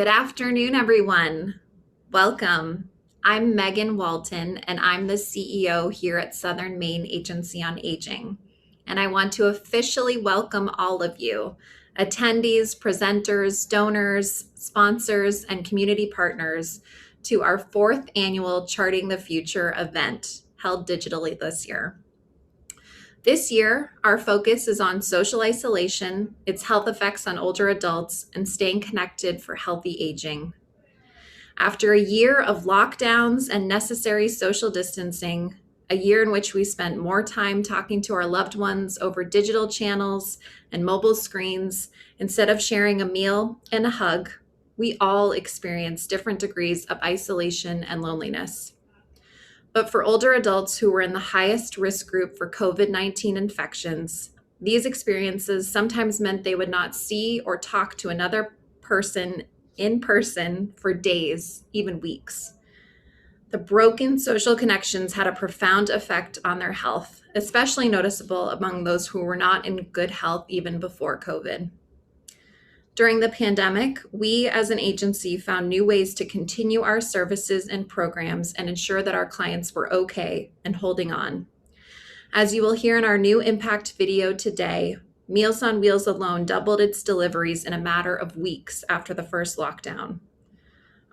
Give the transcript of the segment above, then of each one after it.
Good afternoon, everyone. Welcome. I'm Megan Walton, and I'm the CEO here at Southern Maine Agency on Aging. And I want to officially welcome all of you, attendees, presenters, donors, sponsors, and community partners to our 4th annual Charting the Future event held digitally this year. This year, our focus is on social isolation, its health effects on older adults, and staying connected for healthy aging. After a year of lockdowns and necessary social distancing, a year in which we spent more time talking to our loved ones over digital channels and mobile screens instead of sharing a meal and a hug, we all experienced different degrees of isolation and loneliness. But for older adults who were in the highest risk group for COVID-19 infections, these experiences sometimes meant they would not see or talk to another person in person for days, even weeks. The broken social connections had a profound effect on their health, especially noticeable among those who were not in good health even before COVID. During the pandemic, we as an agency found new ways to continue our services and programs and ensure that our clients were okay and holding on. As you will hear in our new impact video today, Meals on Wheels alone doubled its deliveries in a matter of weeks after the first lockdown.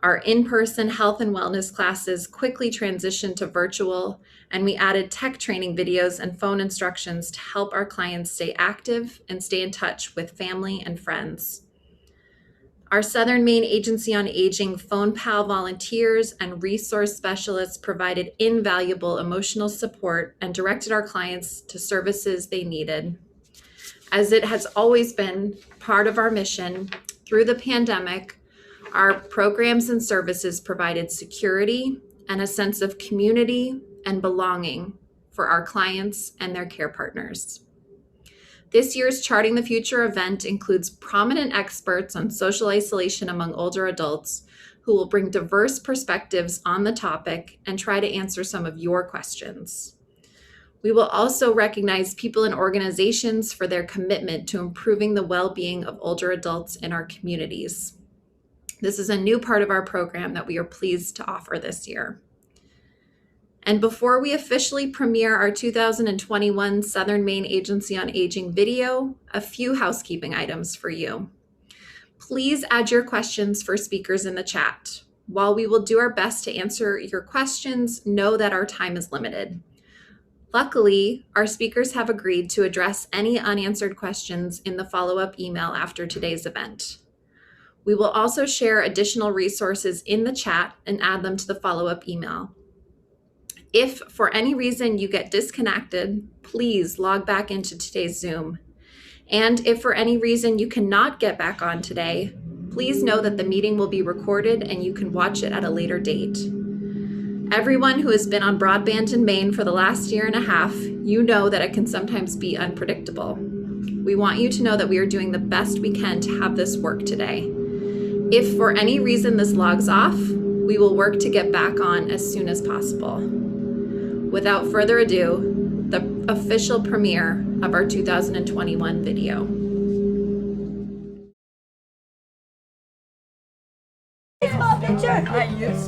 Our in-person health and wellness classes quickly transitioned to virtual, and we added tech training videos and phone instructions to help our clients stay active and stay in touch with family and friends. Our Southern Maine Agency on Aging Phone Pal volunteers and resource specialists provided invaluable emotional support and directed our clients to services they needed. As it has always been part of our mission, through the pandemic, our programs and services provided security and a sense of community and belonging for our clients and their care partners. This year's Charting the Future event includes prominent experts on social isolation among older adults who will bring diverse perspectives on the topic and try to answer some of your questions. We will also recognize people and organizations for their commitment to improving the well-being of older adults in our communities. This is a new part of our program that we are pleased to offer this year. And before we officially premiere our 2021 Southern Maine Agency on Aging video, a few housekeeping items for you. Please add your questions for speakers in the chat. While we will do our best to answer your questions, know that our time is limited. Luckily, our speakers have agreed to address any unanswered questions in the follow-up email after today's event. We will also share additional resources in the chat and add them to the follow-up email. If for any reason you get disconnected, please log back into today's Zoom. And if for any reason you cannot get back on today, please know that the meeting will be recorded and you can watch it at a later date. Everyone who has been on broadband in Maine for the last year and a half, you know that it can sometimes be unpredictable. We want you to know that we are doing the best we can to have this work today. If for any reason this logs off, we will work to get back on as soon as possible. Without further ado, the official premiere of our 2021 video.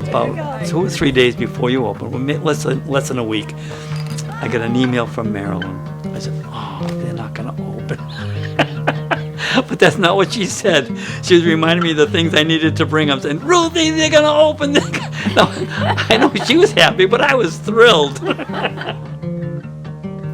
About 2 or 3 days before you open, less than a week, I got an email from Marilyn. I said, oh, they're not going to open. But that's not what she said. She was reminding me of the things I needed to bring. I'm saying, Ruthie, they're going to open. No, I know she was happy, but I was thrilled.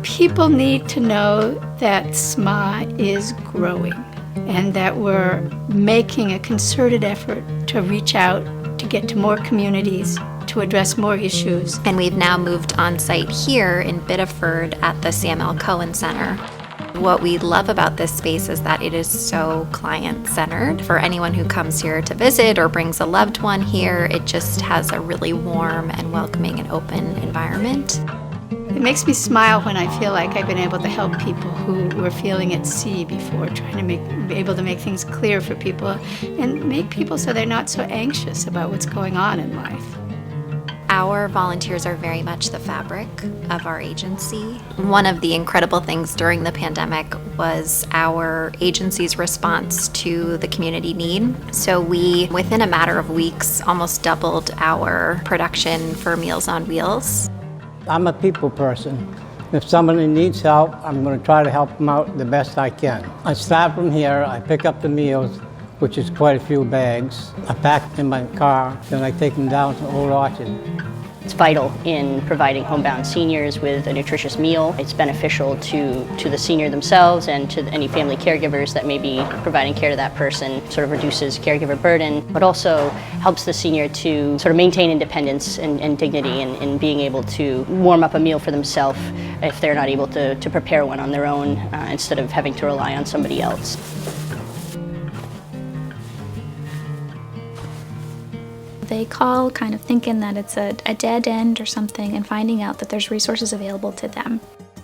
People need to know that SMA is growing and that we're making a concerted effort to reach out, to get to more communities, to address more issues. And we've now moved on site here in Biddeford at the CML Cohen Center. What we love about this space is that it is so client-centered. For anyone who comes here to visit or brings a loved one here, it just has a really warm and welcoming and open environment. It makes me smile when I feel like I've been able to help people who were feeling at sea before, trying to be able to make things clear for people and make people so they're not so anxious about what's going on in life. Our volunteers are very much the fabric of our agency. One of the incredible things during the pandemic was our agency's response to the community need. So we, within a matter of weeks, almost doubled our production for Meals on Wheels. I'm a people person. If somebody needs help, I'm going to try to help them out the best I can. I start from here, I pick up the meals, which is quite a few bags. I pack them in my car, then I take them down to Old Orchard. It's vital in providing homebound seniors with a nutritious meal. It's beneficial to the senior themselves and to any family caregivers that may be providing care to that person. Sort of reduces caregiver burden, but also helps the senior to sort of maintain independence and dignity in being able to warm up a meal for themselves if they're not able to prepare one on their own instead of having to rely on somebody else. They call kind of thinking that it's a dead end or something and finding out that there's resources available to them.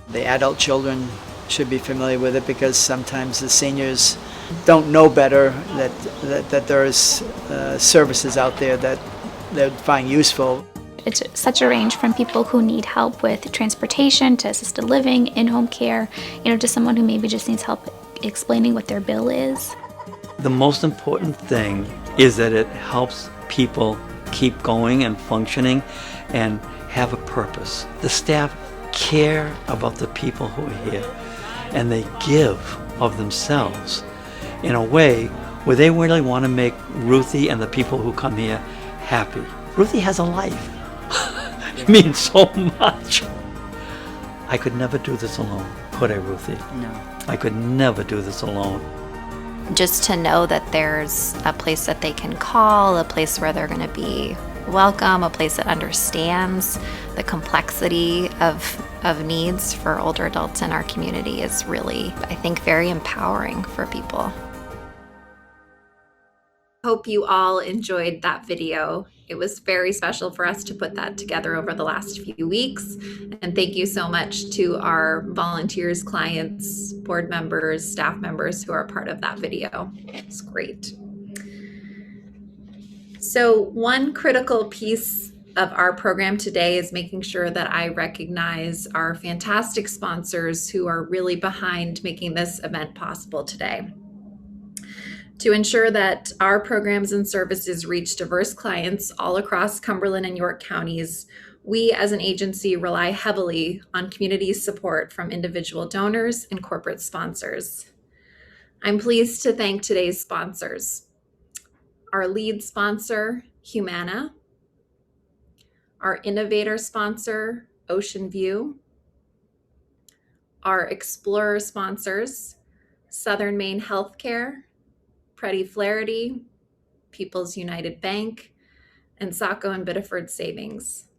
The adult children should be familiar with it because sometimes the seniors don't know better that there's services out there that they'd find useful. It's such a range from people who need help with transportation to assisted living, in-home care, to someone who maybe just needs help explaining what their bill is. The most important thing is that it helps people keep going and functioning and have a purpose. The staff care about the people who are here, and they give of themselves in a way where they really want to make Ruthie and the people who come here happy. Ruthie has a life. It means so much. I could never do this alone, could I, Ruthie? No. I could never do this alone. Just to know that there's a place that they can call, a place where they're going to be welcome, a place that understands the complexity of needs for older adults in our community is really, I think, very empowering for people. Hope you all enjoyed that video. It was very special for us to put that together over the last few weeks. And thank you so much to our volunteers, clients, board members, staff members who are part of that video. It's great. So one critical piece of our program today is making sure that I recognize our fantastic sponsors who are really behind making this event possible today. To ensure that our programs and services reach diverse clients all across Cumberland and York counties, we as an agency rely heavily on community support from individual donors and corporate sponsors. I'm pleased to thank today's sponsors. Our lead sponsor, Humana. Our innovator sponsor, Ocean View. Our explorer sponsors, Southern Maine Healthcare, Freddie Flaherty, People's United Bank, and Saco and Biddeford Savings.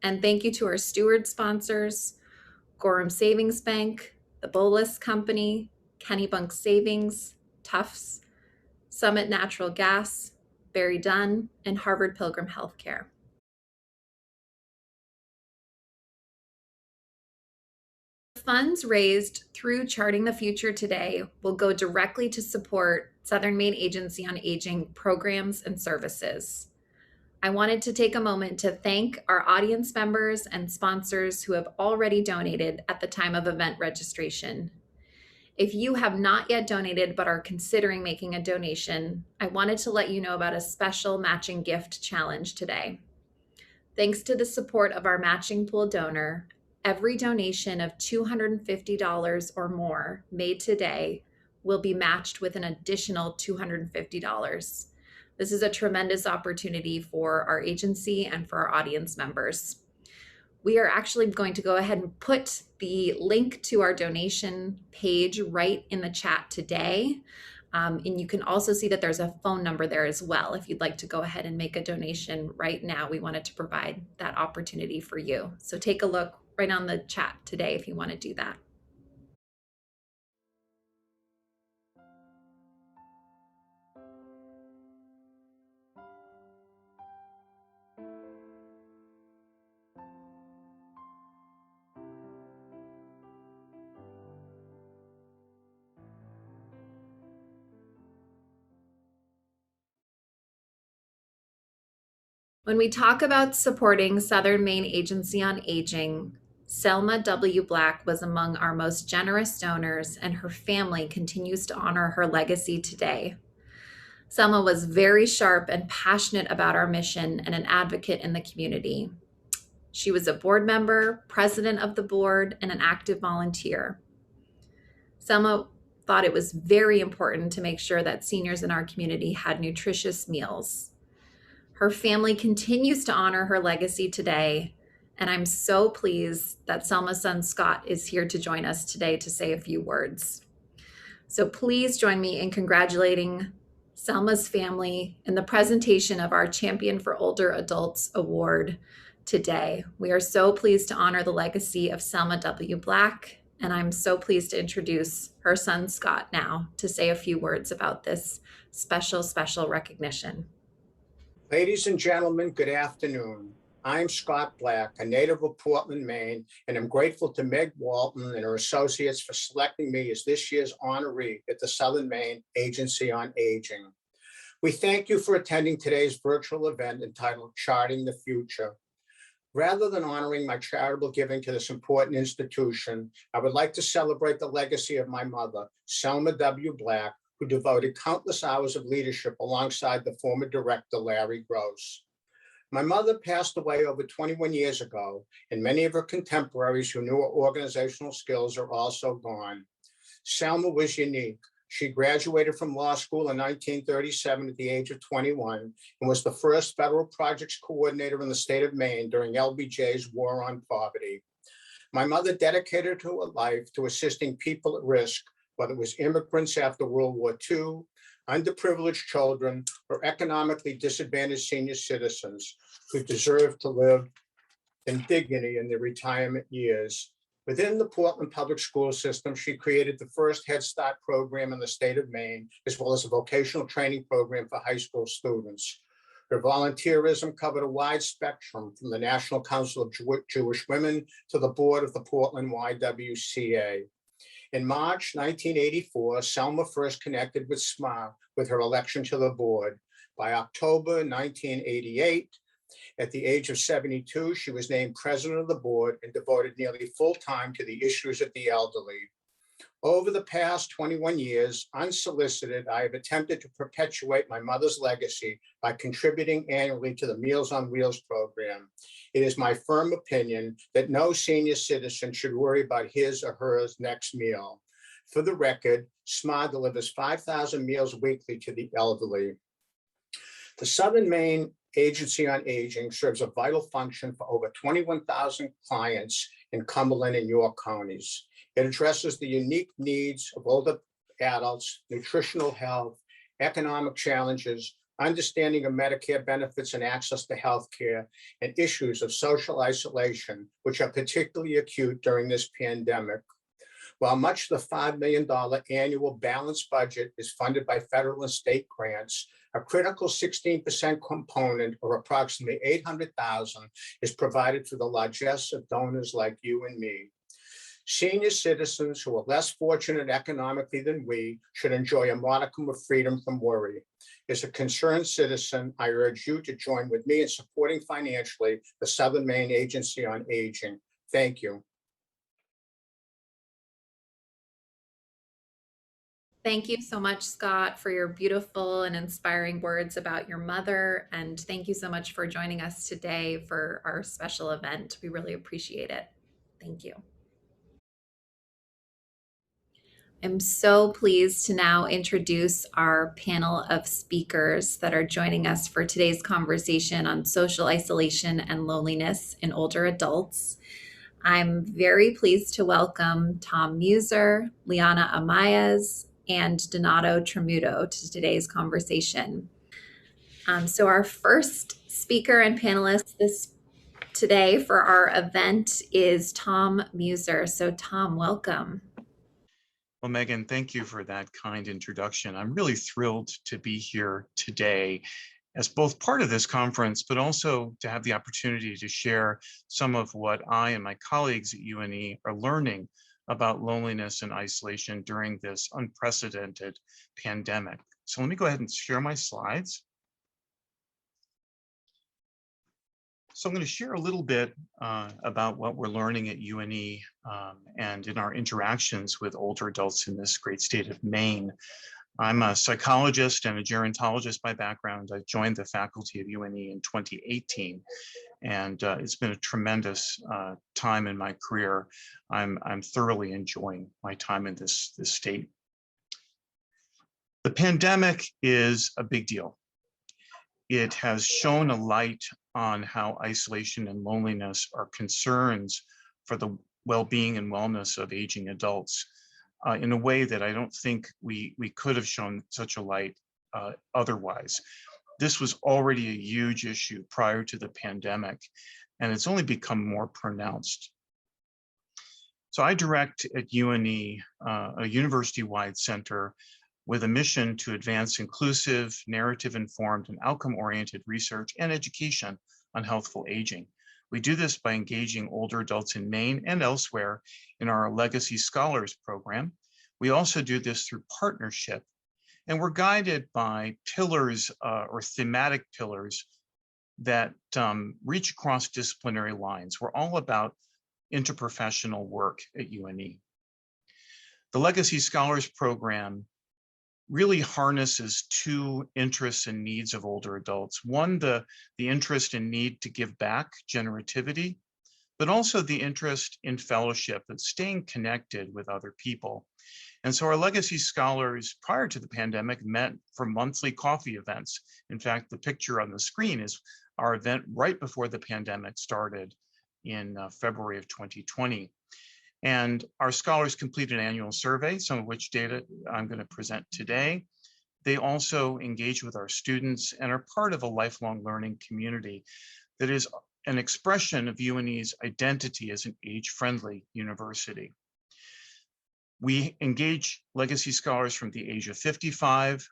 And thank you to our steward sponsors, Gorham Savings Bank, the Bolus Company, Kennebunk Savings, Tufts, Summit Natural Gas, Barry Dunn, and Harvard Pilgrim Healthcare. Funds raised through Charting the Future today will go directly to support Southern Maine Agency on Aging programs and services. I wanted to take a moment to thank our audience members and sponsors who have already donated at the time of event registration. If you have not yet donated but are considering making a donation, I wanted to let you know about a special matching gift challenge today. Thanks to the support of our matching pool donor, every donation of $250 or more made today will be matched with an additional $250. This is a tremendous opportunity for our agency and for our audience members. We are actually going to go ahead and put the link to our donation page right in the chat today. And you can also see that there's a phone number there as well. If you'd like to go ahead and make a donation right now, we wanted to provide that opportunity for you. So take a look right on the chat today if you want to do that. When we talk about supporting Southern Maine Agency on Aging, Selma W. Black was among our most generous donors, and her family continues to honor her legacy today. Selma was very sharp and passionate about our mission and an advocate in the community. She was a board member, president of the board, and an active volunteer. Selma thought it was very important to make sure that seniors in our community had nutritious meals. Her family continues to honor her legacy today, and I'm so pleased that Selma's son Scott is here to join us today to say a few words. So please join me in congratulating Selma's family in the presentation of our Champion for Older Adults Award today. We are so pleased to honor the legacy of Selma W. Black, and I'm so pleased to introduce her son Scott now to say a few words about this special recognition. Ladies and gentlemen, good afternoon. I'm Scott Black, a native of Portland, Maine, and I'm grateful to Meg Walton and her associates for selecting me as this year's honoree at the Southern Maine Agency on Aging. We thank you for attending today's virtual event entitled Charting the Future. Rather than honoring my charitable giving to this important institution, I would like to celebrate the legacy of my mother, Selma W. Black, who devoted countless hours of leadership alongside the former director, Larry Gross. My mother passed away over 21 years ago, and many of her contemporaries who knew her organizational skills are also gone. Selma was unique. She graduated from law school in 1937 at the age of 21 and was the first federal projects coordinator in the state of Maine during LBJ's War on Poverty. My mother dedicated her life to assisting people at risk, whether it was immigrants after World War II, underprivileged children, or economically disadvantaged senior citizens who deserve to live in dignity in their retirement years. Within the Portland public school system, she created the first Head Start program in the state of Maine, as well as a vocational training program for high school students. Her volunteerism covered a wide spectrum, from the National Council of Jewish Women to the board of the Portland YWCA. In March 1984, Selma first connected with SMA with her election to the board. By October 1988, at the age of 72, she was named president of the board and devoted nearly full time to the issues of the elderly. Over the past 21 years, unsolicited, I have attempted to perpetuate my mother's legacy by contributing annually to the Meals on Wheels program. It is my firm opinion that no senior citizen should worry about his or her next meal. For the record, SMA delivers 5,000 meals weekly to the elderly. The Southern Maine Agency on Aging serves a vital function for over 21,000 clients in Cumberland and York counties. It addresses the unique needs of older adults, nutritional health, economic challenges, understanding of Medicare benefits and access to health care, and issues of social isolation, which are particularly acute during this pandemic. While much of the $5 million annual balanced budget is funded by federal and state grants, a critical 16% component, or approximately $800,000, is provided through the largesse of donors like you and me. Senior citizens who are less fortunate economically than we should enjoy a modicum of freedom from worry. As a concerned citizen, I urge you to join with me in supporting financially the Southern Maine Agency on Aging. Thank you. Thank you so much, Scott, for your beautiful and inspiring words about your mother. And thank you so much for joining us today for our special event. We really appreciate it. Thank you. I'm so pleased to now introduce our panel of speakers that are joining us for today's conversation on social isolation and loneliness in older adults. I'm very pleased to welcome Tom Muser, Liana Amayas, and Donato Tremuto to today's conversation. So our first speaker and panelist today for our event is Tom Muser. So Tom, welcome. Well, Megan, thank you for that kind introduction. I'm really thrilled to be here today as both part of this conference, but also to have the opportunity to share some of what I and my colleagues at UNE are learning about loneliness and isolation during this unprecedented pandemic. So let me go ahead and share my slides. So I'm going to share a little bit about what we're learning at UNE and in our interactions with older adults in this great state of Maine. I'm a psychologist and a gerontologist by background. I joined the faculty of UNE in 2018, and it's been a tremendous time in my career. I'm thoroughly enjoying my time in this state. The pandemic is a big deal. It has shown a light on how isolation and loneliness are concerns for the well-being and wellness of aging adults in a way that I don't think we could have shown such a light otherwise. This was already a huge issue prior to the pandemic, and it's only become more pronounced. So I direct at UNE a university-wide center with a mission to advance inclusive, narrative-informed, and outcome-oriented research and education on healthful aging. We do this by engaging older adults in Maine and elsewhere in our Legacy Scholars program. We also do this through partnership, and we're guided by pillars or thematic pillars that reach across disciplinary lines. We're all about interprofessional work at UNE. The Legacy Scholars program really harnesses two interests and needs of older adults. One, the interest and need to give back, generativity, but also the interest in fellowship and staying connected with other people. And so our Legacy Scholars prior to the pandemic met for monthly coffee events. In fact, the picture on the screen is our event right before the pandemic started in February of 2020. And our scholars complete an annual survey, some of which data I'm going to present today. They also engage with our students and are part of a lifelong learning community that is an expression of UNE's identity as an age-friendly university. We engage Legacy Scholars from the age of 55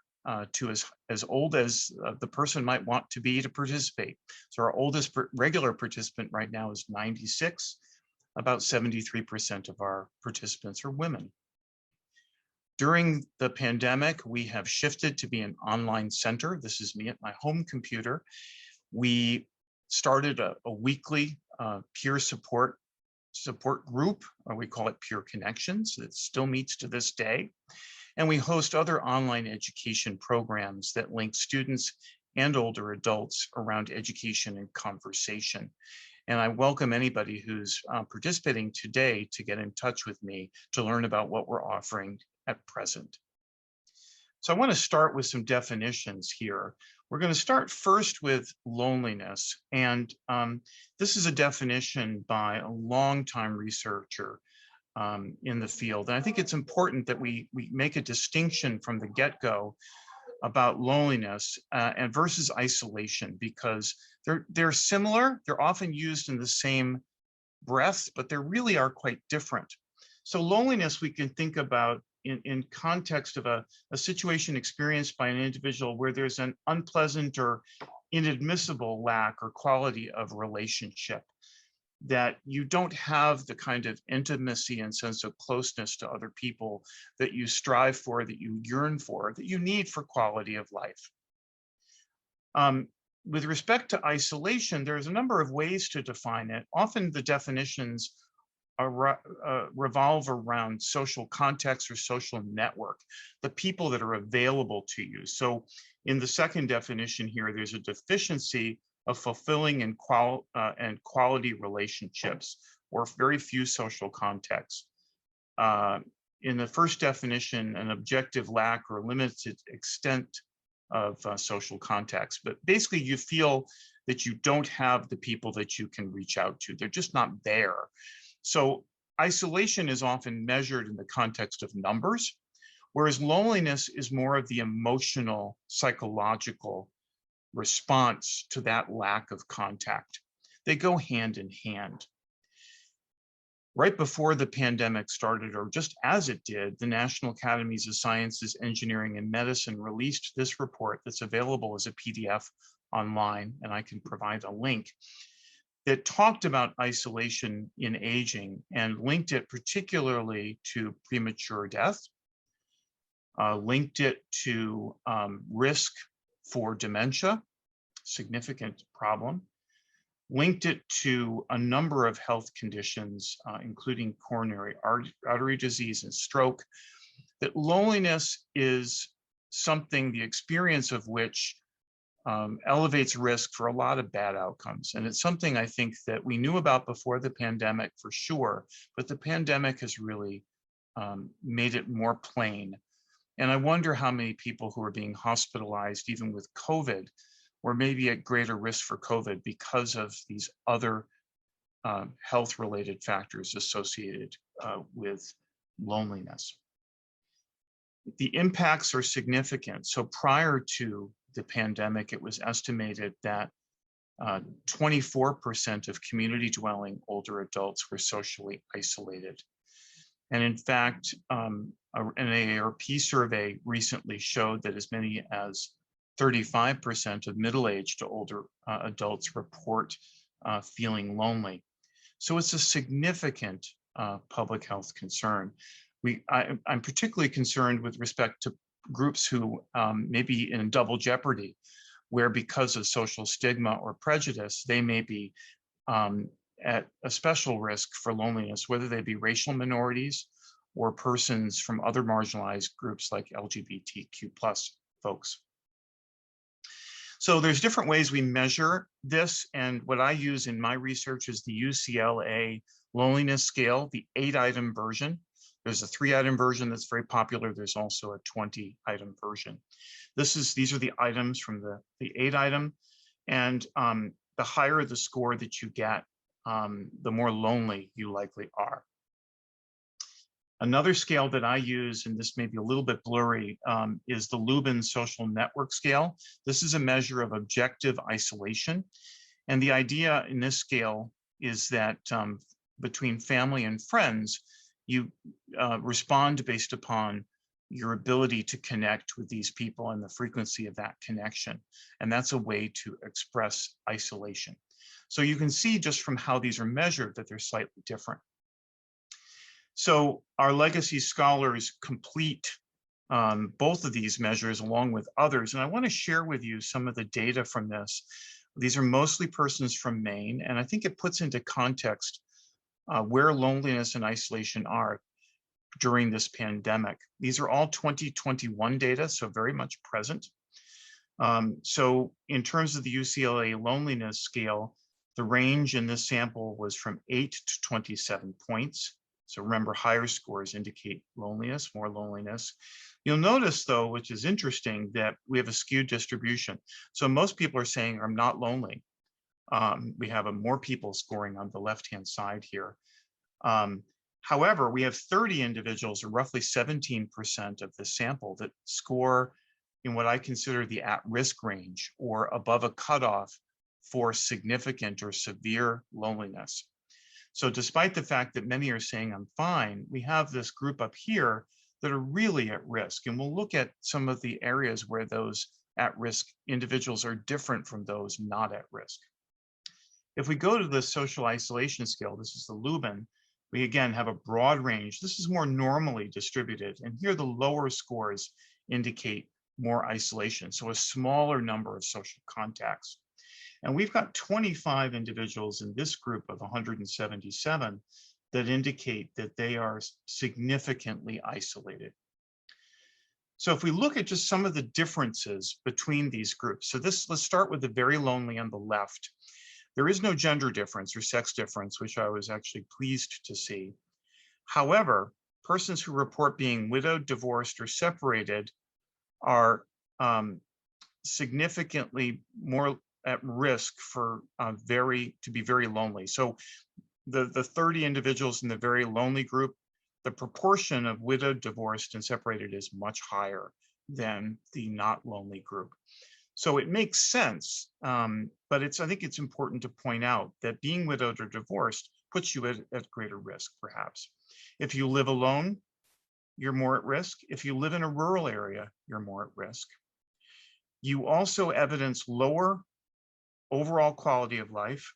to as old as the person might want to be to participate. So our oldest regular participant right now is 96. About 73% of our participants are women. During the pandemic, we have shifted to be an online center. This is me at my home computer. We started a weekly peer support group, or we call it Peer Connections, that still meets to this day. And we host other online education programs that link students and older adults around education and conversation. And I welcome anybody who's participating today to get in touch with me to learn about what we're offering at present. So I want to start with some definitions here. We're going to start first with loneliness. And this is a definition by a longtime researcher in the field. And I think it's important that we make a distinction from the get-go about loneliness and versus isolation, because they're similar. They're often used in the same breath, but they really are quite different. So loneliness we can think about in context of a situation experienced by an individual where there's an unpleasant or inadmissible lack or quality of relationship, that you don't have the kind of intimacy and sense of closeness to other people that you strive for, that you yearn for, that you need for quality of life. With respect to isolation, there's a number of ways to define it. Often the definitions revolve around social context or social network, the people that are available to you. So in the second definition here, there's a deficiency of fulfilling and quality relationships, or very few social contexts. In the first definition, an objective lack or limited extent of social context, but basically you feel that you don't have the people that you can reach out to. They're just not there. So isolation is often measured in the context of numbers, whereas loneliness is more of the emotional, psychological response to that lack of contact. They go hand in hand. Right before the pandemic started, or just as it did, the National Academies of Sciences, Engineering, and Medicine released this report that's available as a PDF online, and I can provide a link, that talked about isolation in aging and linked it particularly to premature death, linked it to risk for dementia, significant problem, linked it to a number of health conditions, including coronary artery disease and stroke, that loneliness is something, the experience of which elevates risk for a lot of bad outcomes. And it's something I think that we knew about before the pandemic for sure, but the pandemic has really made it more plain. And I wonder how many people who are being hospitalized, even with COVID, were maybe at greater risk for COVID because of these other health-related factors associated with loneliness. The impacts are significant. So prior to the pandemic, it was estimated that 24% of community dwelling older adults were socially isolated. And in fact, an AARP survey recently showed that as many as 35% of middle-aged to older adults report feeling lonely. So it's a significant public health concern. I'm particularly concerned with respect to groups who may be in double jeopardy, where because of social stigma or prejudice, they may be at a special risk for loneliness, whether they be racial minorities or persons from other marginalized groups like LGBTQ+ folks. So there's different ways we measure this, and what I use in my research is the UCLA loneliness scale, the 8-item version. There's a 3-item version that's very popular. There's also a 20-item version. These are the items from the 8-item, and the higher the score that you get, the more lonely you likely are. Another scale that I use, and this may be a little bit blurry, is the Lubin Social Network Scale. This is a measure of objective isolation. And the idea in this scale is that between family and friends, you respond based upon your ability to connect with these people and the frequency of that connection. And that's a way to express isolation. So you can see just from how these are measured that they're slightly different. So our legacy scholars complete both of these measures along with others. And I want to share with you some of the data from this. These are mostly persons from Maine, and I think it puts into context where loneliness and isolation are during this pandemic. These are all 2021 data, so very much present. So in terms of the UCLA loneliness scale, the range in this sample was from 8 to 27 points. So remember, higher scores indicate loneliness, more loneliness. You'll notice though, which is interesting, that we have a skewed distribution. So most people are saying I'm not lonely. We have more people scoring on the left-hand side here. However, we have 30 individuals, or roughly 17% of the sample, that score in what I consider the at-risk range, or above a cutoff for significant or severe loneliness. So despite the fact that many are saying I'm fine, we have this group up here that are really at risk. And we'll look at some of the areas where those at-risk individuals are different from those not at risk. If we go to the social isolation scale, this is the Lubin, we again have a broad range. This is more normally distributed. And here the lower scores indicate more isolation, so a smaller number of social contacts. And we've got 25 individuals in this group of 177 that indicate that they are significantly isolated. So if we look at just some of the differences between these groups, so let's start with the very lonely on the left. There is no gender difference or sex difference, which I was actually pleased to see. However, persons who report being widowed, divorced, or separated are significantly more at risk for to be very lonely. So the 30 individuals in the very lonely group, the proportion of widowed, divorced, and separated is much higher than the not lonely group. So it makes sense, but I think it's important to point out that being widowed or divorced puts you at greater risk, perhaps. If you live alone, you're more at risk. If you live in a rural area, you're more at risk. You also evidence lower overall quality of life,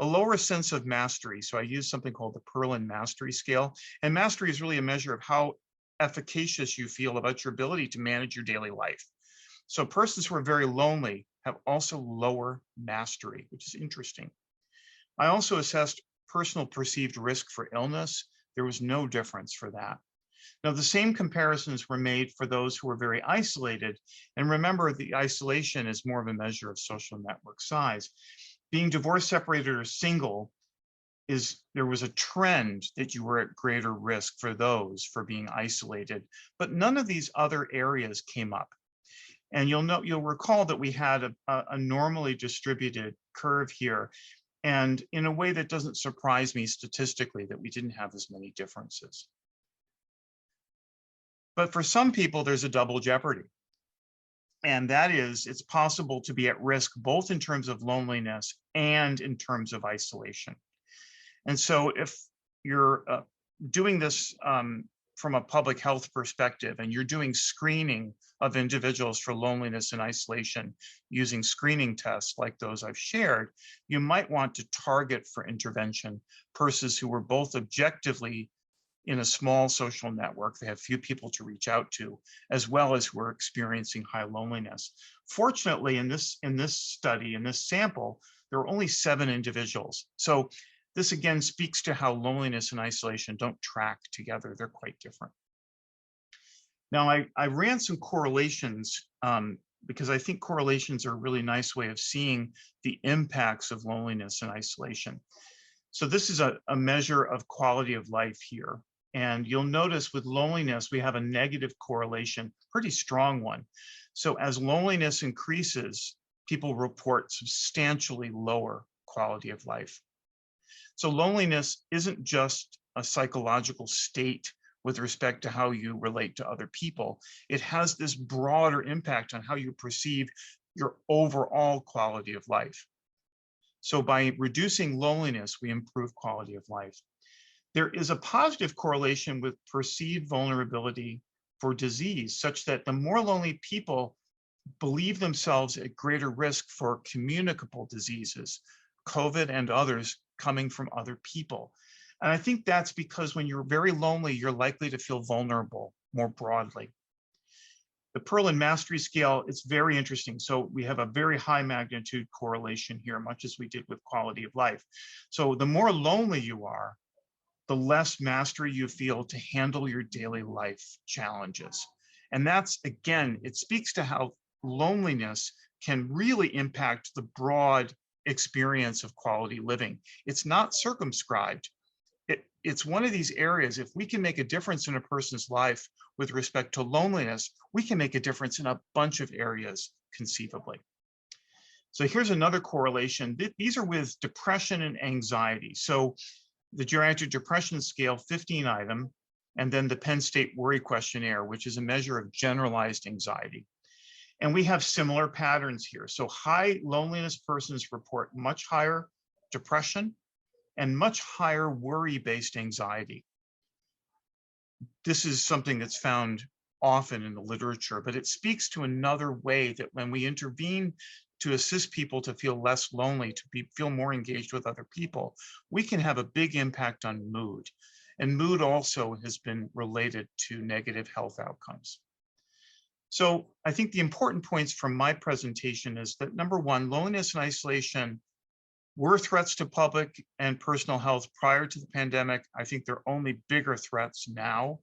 a lower sense of mastery. So I use something called the Perlin Mastery Scale. And mastery is really a measure of how efficacious you feel about your ability to manage your daily life. So persons who are very lonely have also lower mastery, which is interesting. I also assessed personal perceived risk for illness. There was no difference for that. Now, the same comparisons were made for those who were very isolated. And remember, the isolation is more of a measure of social network size. Being divorced, separated, or single, there was a trend that you were at greater risk for those for being isolated, but none of these other areas came up. And you'll recall that we had a normally distributed curve here. And in a way that doesn't surprise me statistically that we didn't have as many differences. But for some people, there's a double jeopardy. And that is, it's possible to be at risk both in terms of loneliness and in terms of isolation. And so if you're doing this from a public health perspective, and you're doing screening of individuals for loneliness and isolation using screening tests like those I've shared, you might want to target for intervention persons who were both objectively in a small social network, they have few people to reach out to, as well as who are experiencing high loneliness. Fortunately, in this study, in this sample, there were only 7 individuals. So this again speaks to how loneliness and isolation don't track together. They're quite different. Now, I ran some correlations because I think correlations are a really nice way of seeing the impacts of loneliness and isolation. So this is a measure of quality of life here. And you'll notice with loneliness, we have a negative correlation, pretty strong one. So as loneliness increases, people report substantially lower quality of life. So loneliness isn't just a psychological state with respect to how you relate to other people. It has this broader impact on how you perceive your overall quality of life. So by reducing loneliness, we improve quality of life. There is a positive correlation with perceived vulnerability for disease, such that the more lonely people believe themselves at greater risk for communicable diseases, COVID and others coming from other people. And I think that's because when you're very lonely, you're likely to feel vulnerable more broadly. The Perlin Mastery Scale, it's very interesting. So we have a very high magnitude correlation here, much as we did with quality of life. So the more lonely you are, the less mastery you feel to handle your daily life challenges. And that's, again, it speaks to how loneliness can really impact the broad experience of quality living. It's not circumscribed. It's one of these areas, if we can make a difference in a person's life with respect to loneliness, we can make a difference in a bunch of areas conceivably. So here's another correlation. These are with depression and anxiety. So the Geriatric Depression Scale, 15-item, and then the Penn State Worry Questionnaire, which is a measure of generalized anxiety. And we have similar patterns here. So high loneliness persons report much higher depression and much higher worry-based anxiety. This is something that's found often in the literature, but it speaks to another way that when we intervene to assist people to feel less lonely, to feel more engaged with other people, we can have a big impact on mood. And mood also has been related to negative health outcomes. So I think the important points from my presentation is that number one, loneliness and isolation were threats to public and personal health prior to the pandemic. I think they're only bigger threats now,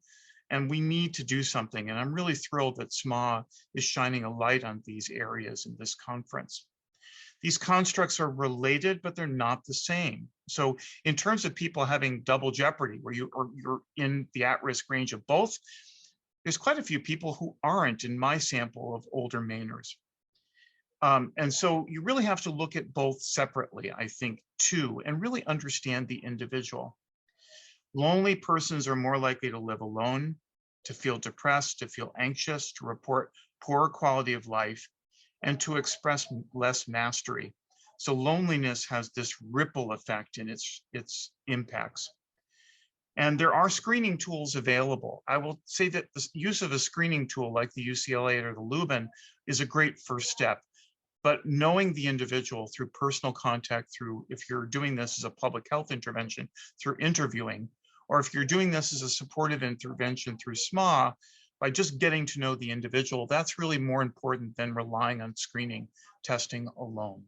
and we need to do something. And I'm really thrilled that SMA is shining a light on these areas in this conference. These constructs are related, but they're not the same. So in terms of people having double jeopardy, where you're in the at-risk range of both, there's quite a few people who aren't in my sample of older Mainers. And so you really have to look at both separately, I think, too, and really understand the individual. Lonely persons are more likely to live alone, to feel depressed, to feel anxious, to report poor quality of life, and to express less mastery. So loneliness has this ripple effect in its impacts. And there are screening tools available. I will say that the use of a screening tool like the UCLA or the Lubin is a great first step. But knowing the individual through personal contact, through, if you're doing this as a public health intervention, through interviewing, or if you're doing this as a supportive intervention through SMA, by just getting to know the individual, that's really more important than relying on screening testing alone.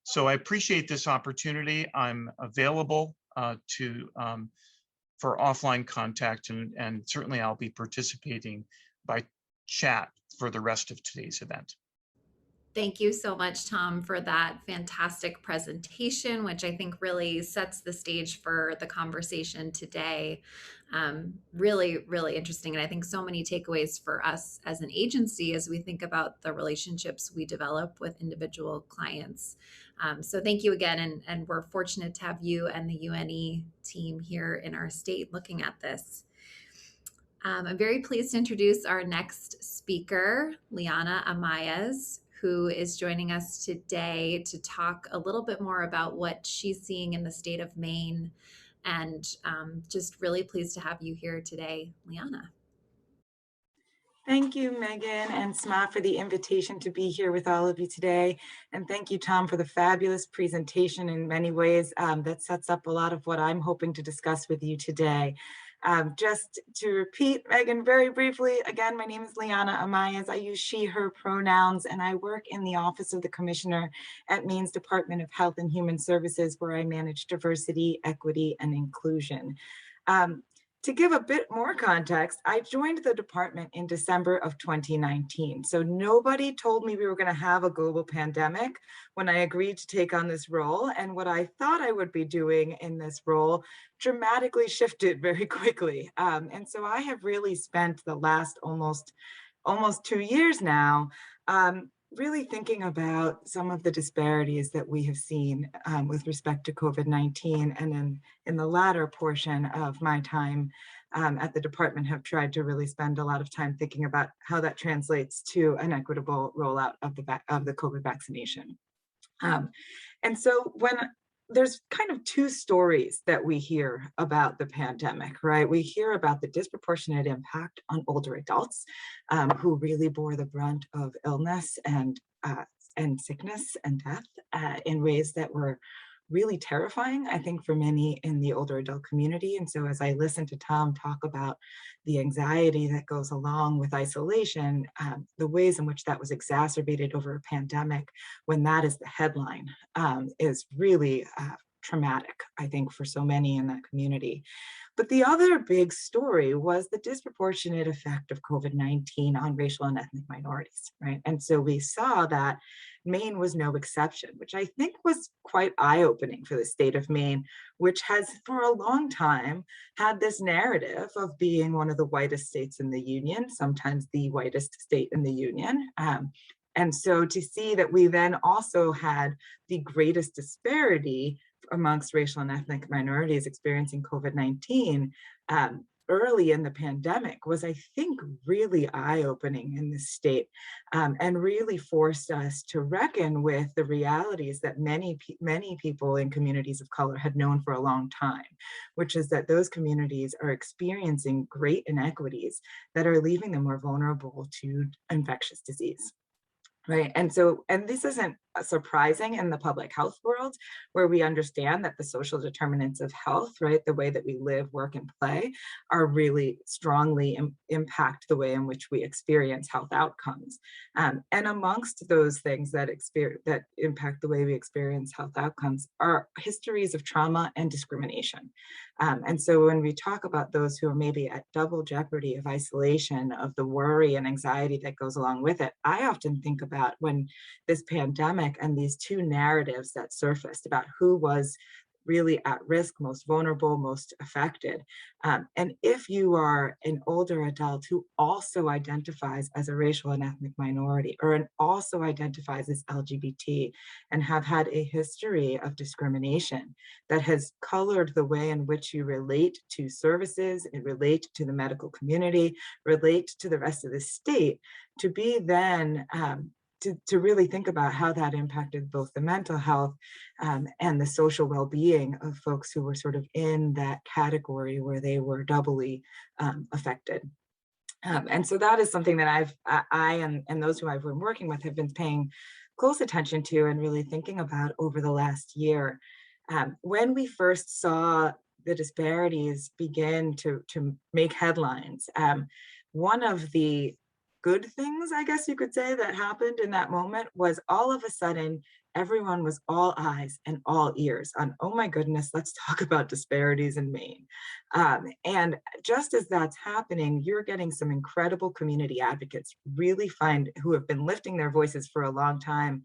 So I appreciate this opportunity. I'm available for offline contact, and certainly I'll be participating by chat for the rest of today's event. Thank you so much, Tom, for that fantastic presentation, which I think really sets the stage for the conversation today. Really, really interesting. And I think so many takeaways for us as an agency as we think about the relationships we develop with individual clients. So thank you again. And we're fortunate to have you and the UNE team here in our state looking at this. I'm very pleased to introduce our next speaker, Liana Amayas, who is joining us today to talk a little bit more about what she's seeing in the state of Maine. And just really pleased to have you here today, Liana. Thank you, Megan and SMA, for the invitation to be here with all of you today. And thank you, Tom, for the fabulous presentation in many ways that sets up a lot of what I'm hoping to discuss with you today. Just to repeat, Megan, very briefly, again, my name is Liana Amayas. I use she, her pronouns, and I work in the Office of the Commissioner at Maine's Department of Health and Human Services, where I manage diversity, equity, and inclusion. To give a bit more context, I joined the department in December of 2019. So nobody told me we were going to have a global pandemic when I agreed to take on this role. And what I thought I would be doing in this role dramatically shifted very quickly. And so I have really spent the last almost 2 years now really thinking about some of the disparities that we have seen with respect to COVID-19, and then in the latter portion of my time at the department have tried to really spend a lot of time thinking about how that translates to an equitable rollout of the COVID vaccination. And so when there's kind of two stories that we hear about the pandemic, right? We hear about the disproportionate impact on older adults who really bore the brunt of illness and sickness and death in ways that were really terrifying, I think, for many in the older adult community. And so as I listen to Tom talk about the anxiety that goes along with isolation, the ways in which that was exacerbated over a pandemic, when that is the headline, is really traumatic, I think, for so many in that community. But the other big story was the disproportionate effect of COVID-19 on racial and ethnic minorities, right? And so we saw that Maine was no exception, which I think was quite eye-opening for the state of Maine, which has for a long time had this narrative of being one of the whitest states in the union, sometimes the whitest state in the union. And so to see that we then also had the greatest disparity amongst racial and ethnic minorities experiencing COVID-19 early in the pandemic was, I think, really eye-opening in this state, and really forced us to reckon with the realities that many people in communities of color had known for a long time, which is that those communities are experiencing great inequities that are leaving them more vulnerable to infectious disease. Right. And this isn't surprising in the public health world, where we understand that the social determinants of health, right, the way that we live, work, and play, are really strongly impact the way in which we experience health outcomes. And amongst those things that impact the way we experience health outcomes are histories of trauma and discrimination. And so when we talk about those who are maybe at double jeopardy of isolation, of the worry and anxiety that goes along with it, I often think about when this pandemic and these two narratives that surfaced about who was really at risk, most vulnerable, most affected. And if you are an older adult who also identifies as a racial and ethnic minority, or also identifies as LGBT, and have had a history of discrimination that has colored the way in which you relate to services, and relate to the medical community, relate to the rest of the state, to be then to really think about how that impacted both the mental health and the social well-being of folks who were sort of in that category where they were doubly affected. And so that is something that I and those who I've been working with have been paying close attention to and really thinking about over the last year. When we first saw the disparities begin to make headlines, one of the good things, I guess you could say, that happened in that moment was all of a sudden, everyone was all eyes and all ears on, oh my goodness, let's talk about disparities in Maine. And just as that's happening, you're getting some incredible community advocates who have been lifting their voices for a long time,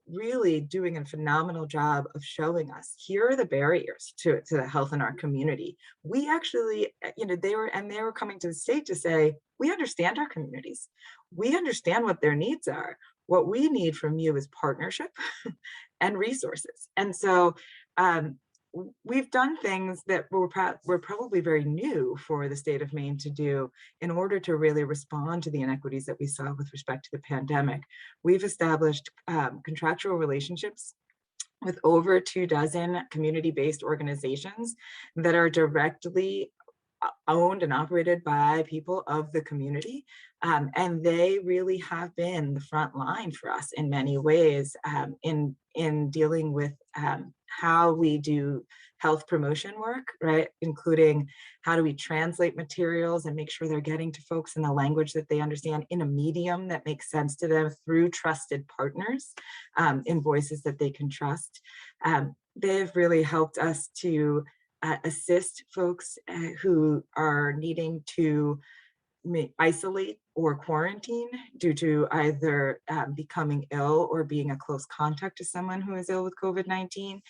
really doing a phenomenal job of showing us here are the barriers to the health in our community. We actually, they were coming to the state to say, we understand our communities. We understand what their needs are. What we need from you is partnership and resources. And so we've done things that were probably very new for the state of Maine to do in order to really respond to the inequities that we saw with respect to the pandemic. We've established contractual relationships with over 24 community-based organizations that are directly owned and operated by people of the community. And they really have been the front line for us in many ways in dealing with how we do health promotion work, right? Including how do we translate materials and make sure they're getting to folks in the language that they understand in a medium that makes sense to them through trusted partners in voices that they can trust. They've really helped us to assist folks who are needing to isolate or quarantine due to either becoming ill or being a close contact to someone who is ill with COVID-19,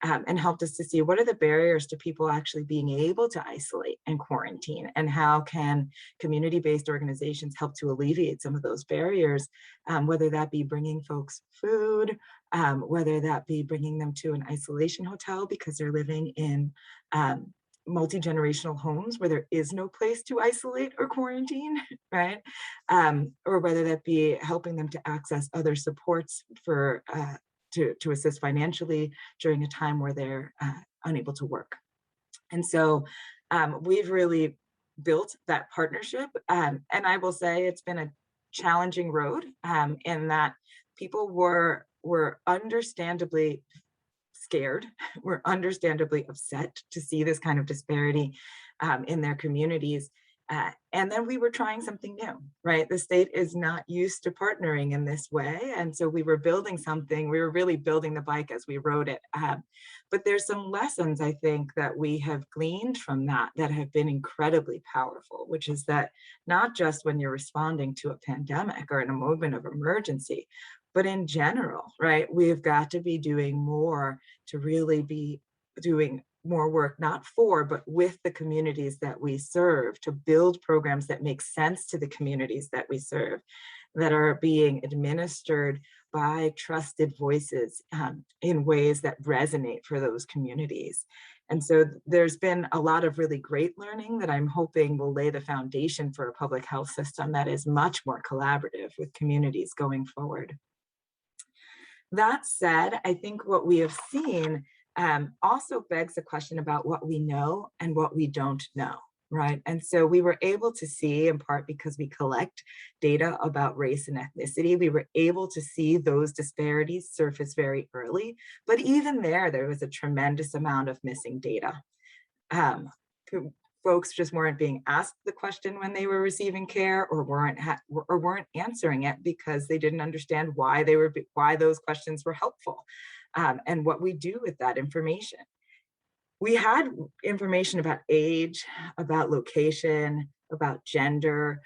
and helped us to see what are the barriers to people actually being able to isolate and quarantine, and how can community-based organizations help to alleviate some of those barriers, whether that be bringing folks food, whether that be bringing them to an isolation hotel because they're living in multi-generational homes where there is no place to isolate or quarantine, right? Or whether that be helping them to access other supports for to assist financially during a time where they're unable to work. And so we've really built that partnership. And I will say it's been a challenging road in that people were understandably scared, were understandably upset to see this kind of disparity in their communities. And then we were trying something new, right? The state is not used to partnering in this way. And so we were building something, we were really building the bike as we rode it. But there's some lessons, I think, that we have gleaned from that have been incredibly powerful, which is that not just when you're responding to a pandemic or in a moment of emergency, but in general, right? We've got to be doing more to really be doing more work, not for, but with the communities that we serve, to build programs that make sense to the communities that we serve, that are being administered by trusted voices in ways that resonate for those communities. And so there's been a lot of really great learning that I'm hoping will lay the foundation for a public health system that is much more collaborative with communities going forward. That said, I think what we have seen also begs the question about what we know and what we don't know, right? And so we were able to see, in part because we collect data about race and ethnicity, we were able to see those disparities surface very early. But even there was a tremendous amount of missing data. Folks just weren't being asked the question when they were receiving care, or weren't answering it because they didn't understand why those questions were helpful, and what we do with that information. We had information about age, about location, about gender,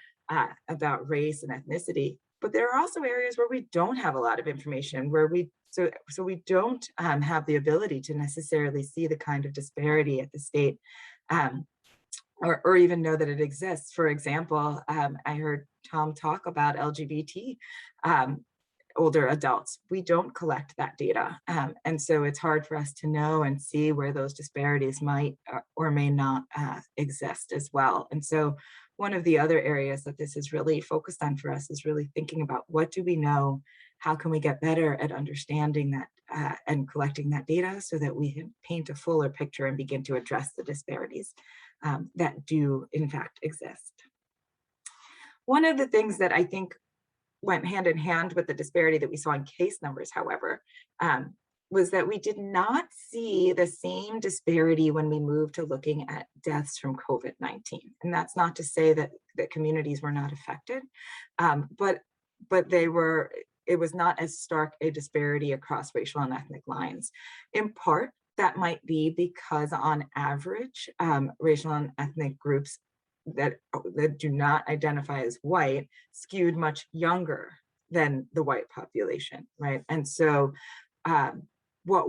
about race and ethnicity, but there are also areas where we don't have a lot of information, where we don't have the ability to necessarily see the kind of disparity at the state. Or even know that it exists. For example, I heard Tom talk about LGBT older adults. We don't collect that data. And so it's hard for us to know and see where those disparities might or may not exist as well. And so one of the other areas that this is really focused on for us is really thinking about what do we know? How can we get better at understanding that and collecting that data so that we can paint a fuller picture and begin to address the disparities that do in fact exist. One of the things that I think went hand in hand with the disparity that we saw in case numbers, however, was that we did not see the same disparity when we moved to looking at deaths from COVID-19. And that's not to say that communities were not affected, but it was not as stark a disparity across racial and ethnic lines. In part, that might be because on average, racial and ethnic groups that do not identify as white skewed much younger than the white population, right? And so what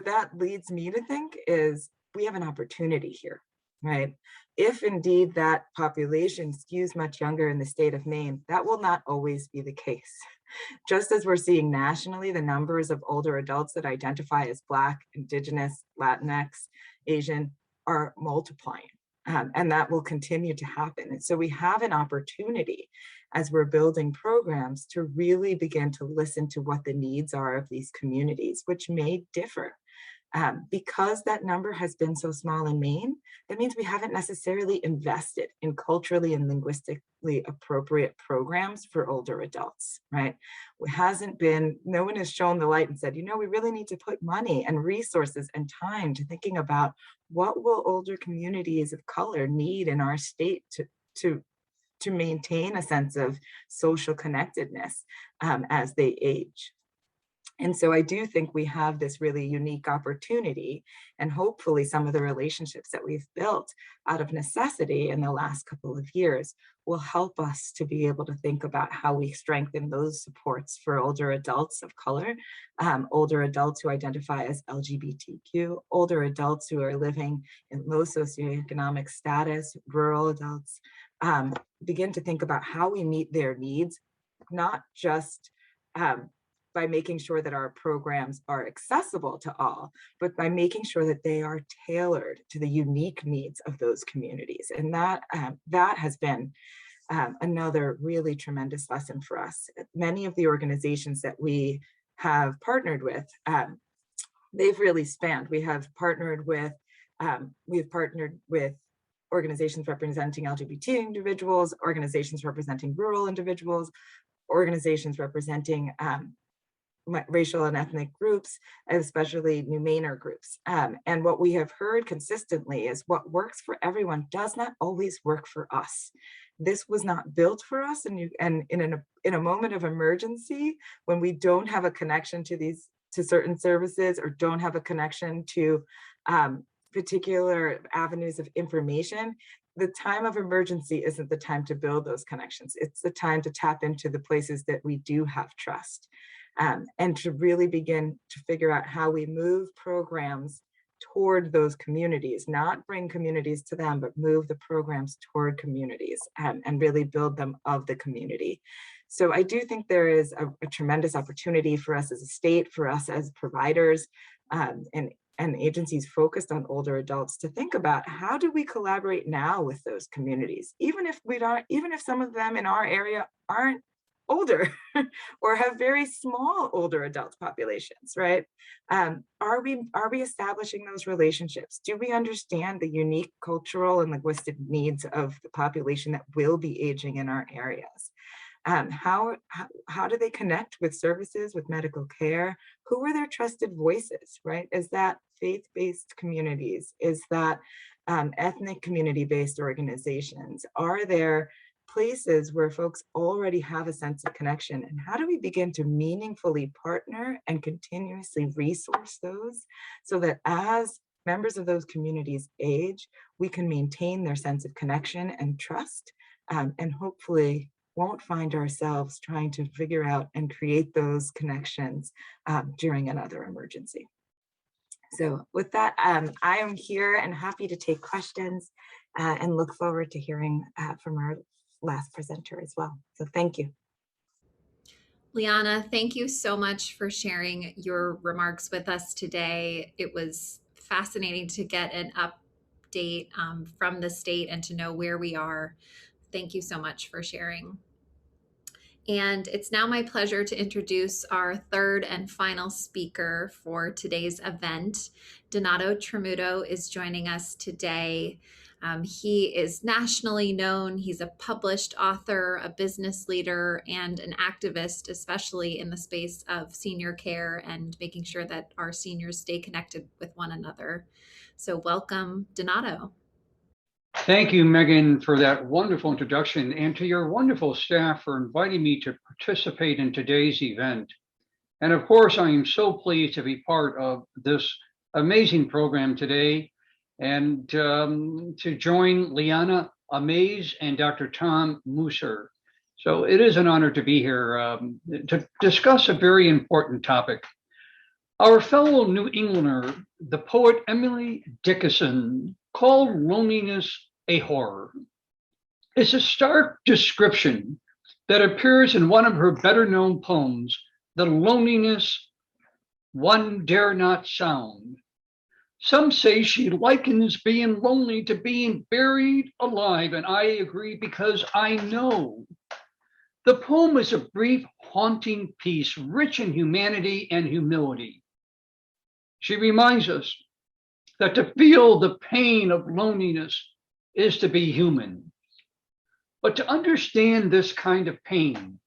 that leads me to think is we have an opportunity here, right? If indeed that population skews much younger in the state of Maine, that will not always be the case. Just as we're seeing nationally, the numbers of older adults that identify as Black, Indigenous, Latinx, Asian are multiplying. And that will continue to happen. And so we have an opportunity as we're building programs to really begin to listen to what the needs are of these communities, which may differ. Because that number has been so small in Maine, that means we haven't necessarily invested in culturally and linguistically appropriate programs for older adults, right? No one has shown the light and said, we really need to put money and resources and time to thinking about what will older communities of color need in our state to maintain a sense of social connectedness as they age. And so I do think we have this really unique opportunity, and hopefully some of the relationships that we've built out of necessity in the last couple of years will help us to be able to think about how we strengthen those supports for older adults of color, older adults who identify as LGBTQ, older adults who are living in low socioeconomic status, rural adults, begin to think about how we meet their needs, not just by making sure that our programs are accessible to all, but by making sure that they are tailored to the unique needs of those communities. And that has been another really tremendous lesson for us. Many of the organizations that we have partnered with, they've really spanned. We have partnered with organizations representing LGBT individuals, organizations representing rural individuals, organizations representing racial and ethnic groups, especially New Mainer groups. And what we have heard consistently is what works for everyone does not always work for us. This was not built for us, and in a moment of emergency, when we don't have a connection to certain services or don't have a connection to particular avenues of information, the time of emergency isn't the time to build those connections. It's the time to tap into the places that we do have trust. And to really begin to figure out how we move programs toward those communities, not bring communities to them, but move the programs toward communities and really build them of the community. So I do think there is a tremendous opportunity for us as a state, for us as providers, and agencies focused on older adults to think about how do we collaborate now with those communities, even if some of them in our area aren't older or have very small older adult populations, right? Are we establishing those relationships? Do we understand the unique cultural and linguistic needs of the population that will be aging in our areas? How do they connect with services, with medical care? Who are their trusted voices, right? Is that faith-based communities? Is that ethnic community-based organizations? Are there places where folks already have a sense of connection? And how do we begin to meaningfully partner and continuously resource those so that as members of those communities age, we can maintain their sense of connection and trust, and hopefully won't find ourselves trying to figure out and create those connections during another emergency. So with that, I am here and happy to take questions and look forward to hearing from our last presenter as well. So thank you. Liana, thank you so much for sharing your remarks with us today. It was fascinating to get an update from the state and to know where we are. Thank you so much for sharing. And it's now my pleasure to introduce our third and final speaker for today's event. Donato Tramuto is joining us today. He is nationally known. He's a published author, a business leader, and an activist, especially in the space of senior care and making sure that our seniors stay connected with one another. So welcome, Donato. Thank you, Megan, for that wonderful introduction, and to your wonderful staff for inviting me to participate in today's event. And of course, I am so pleased to be part of this amazing program today, and to join Liana Amaze and Dr. Tom Musser. So it is an honor to be here to discuss a very important topic. Our fellow New Englander, the poet Emily Dickinson, called loneliness a horror. It's a stark description that appears in one of her better known poems, The Loneliness One Dare Not Sound. Some say she likens being lonely to being buried alive, and I agree because I know. The poem is a brief, haunting piece, rich in humanity and humility. She reminds us that to feel the pain of loneliness is to be human. But to understand this kind of pain,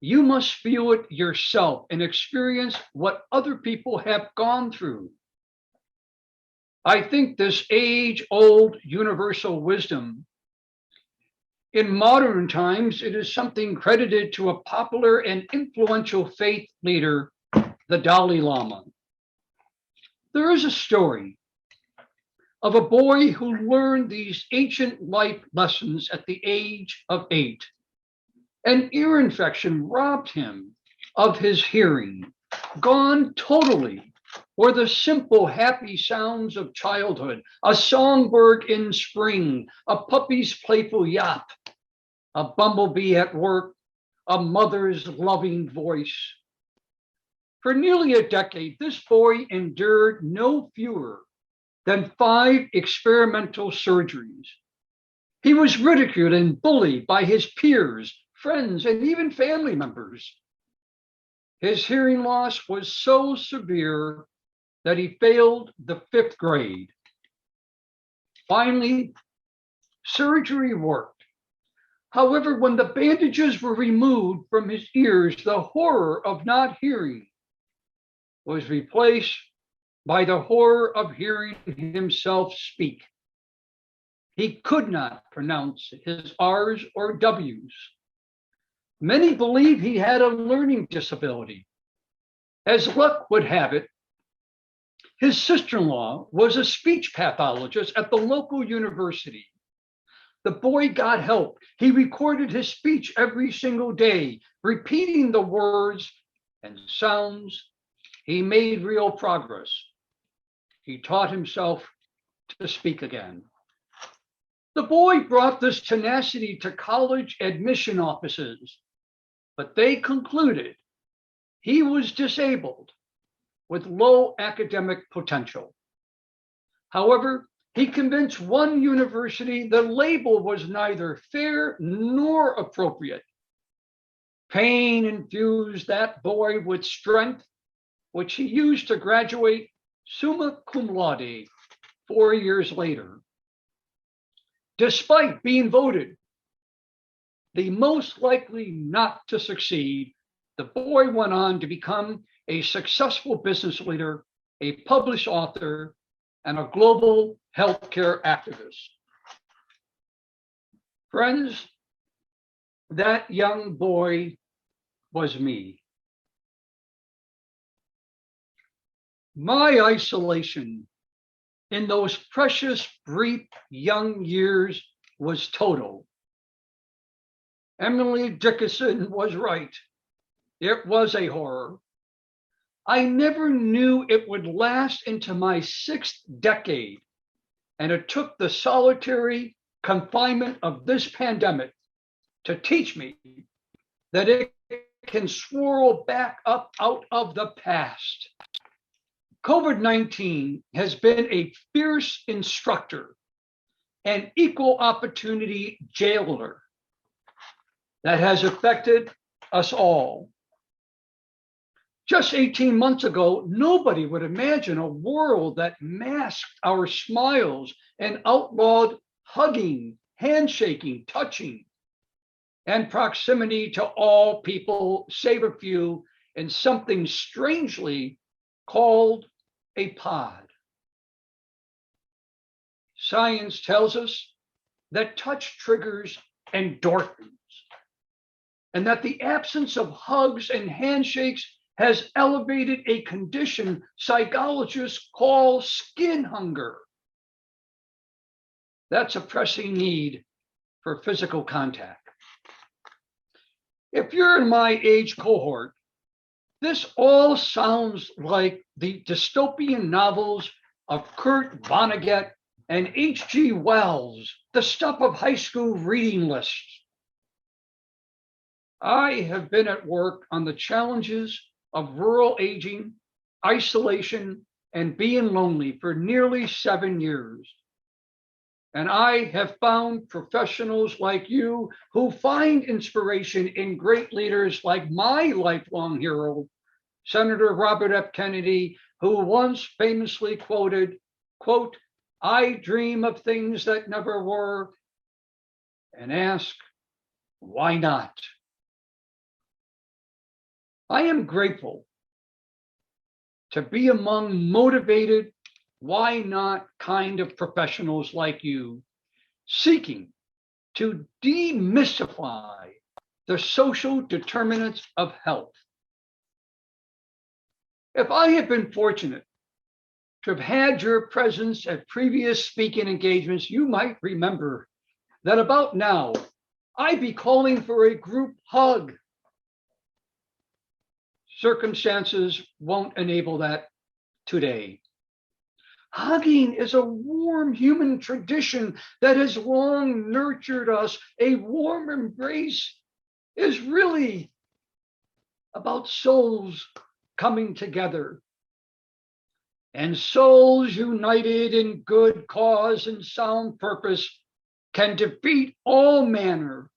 you must feel it yourself and experience what other people have gone through. I think this age-old universal wisdom, in modern times, it is something credited to a popular and influential faith leader, the Dalai Lama. There is a story of a boy who learned these ancient life lessons at the age of 8. An ear infection robbed him of his hearing. Gone totally were the simple, happy sounds of childhood, a songbird in spring, a puppy's playful yap, a bumblebee at work, a mother's loving voice. For nearly a decade, this boy endured no fewer than 5 experimental surgeries. He was ridiculed and bullied by his peers, friends, and even family members. His hearing loss was so severe that he failed the 5th grade. Finally, surgery worked. However, when the bandages were removed from his ears, the horror of not hearing was replaced by the horror of hearing himself speak. He could not pronounce his R's or W's. Many believe he had a learning disability. As luck would have it, his sister-in-law was a speech pathologist at the local university. The boy got help. He recorded his speech every single day, repeating the words and sounds. He made real progress. He taught himself to speak again. The boy brought this tenacity to college admission offices, but they concluded he was disabled with low academic potential. However, he convinced one university the label was neither fair nor appropriate. Pain infused that boy with strength, which he used to graduate summa cum laude 4 years later. Despite being voted the most likely not to succeed, the boy went on to become a successful business leader, a published author, and a global healthcare activist. Friends, that young boy was me. My isolation in those precious, brief, young years was total. Emily Dickinson was right. It was a horror. I never knew it would last into my 6th decade, and it took the solitary confinement of this pandemic to teach me that it can swirl back up out of the past. COVID-19 has been a fierce instructor and equal opportunity jailer that has affected us all. Just 18 months ago, nobody would imagine a world that masked our smiles and outlawed hugging, handshaking, touching, and proximity to all people, save a few, in something strangely called a pod. Science tells us that touch triggers endorphins, and that the absence of hugs and handshakes has elevated a condition psychologists call skin hunger. That's a pressing need for physical contact. If you're in my age cohort, this all sounds like the dystopian novels of Kurt Vonnegut and H.G. Wells, the stuff of high school reading lists. I have been at work on the challenges of rural aging, isolation, and being lonely for nearly 7 years. And I have found professionals like you who find inspiration in great leaders like my lifelong hero, Senator Robert F. Kennedy, who once famously quoted, quote, "I dream of things that never were," and ask, why not? I am grateful to be among motivated, why not kind of professionals like you, seeking to demystify the social determinants of health. If I have been fortunate to have had your presence at previous speaking engagements, you might remember that about now, I'd be calling for a group hug. Circumstances won't enable that today. Hugging is a warm human tradition that has long nurtured us. A warm embrace is really about souls coming together. And souls united in good cause and sound purpose can defeat all manner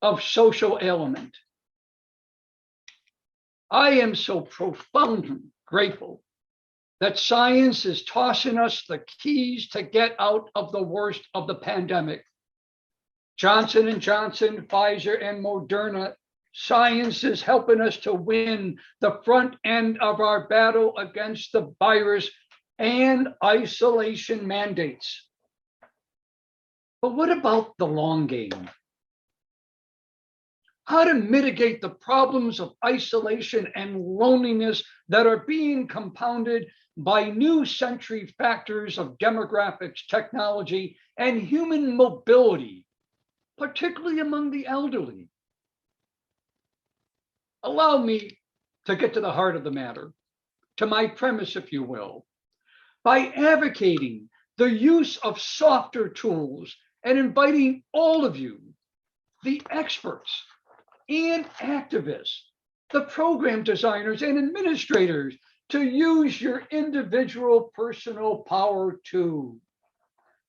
of social ailment. I am so profoundly grateful that science is tossing us the keys to get out of the worst of the pandemic. Johnson & Johnson, Pfizer, and Moderna, science is helping us to win the front end of our battle against the virus and isolation mandates. But what about the long game? How to mitigate the problems of isolation and loneliness that are being compounded by new century factors of demographics, technology, and human mobility, particularly among the elderly. Allow me to get to the heart of the matter, to my premise, if you will, by advocating the use of softer tools and inviting all of you, the experts and activists, the program designers and administrators, to use your individual personal power too.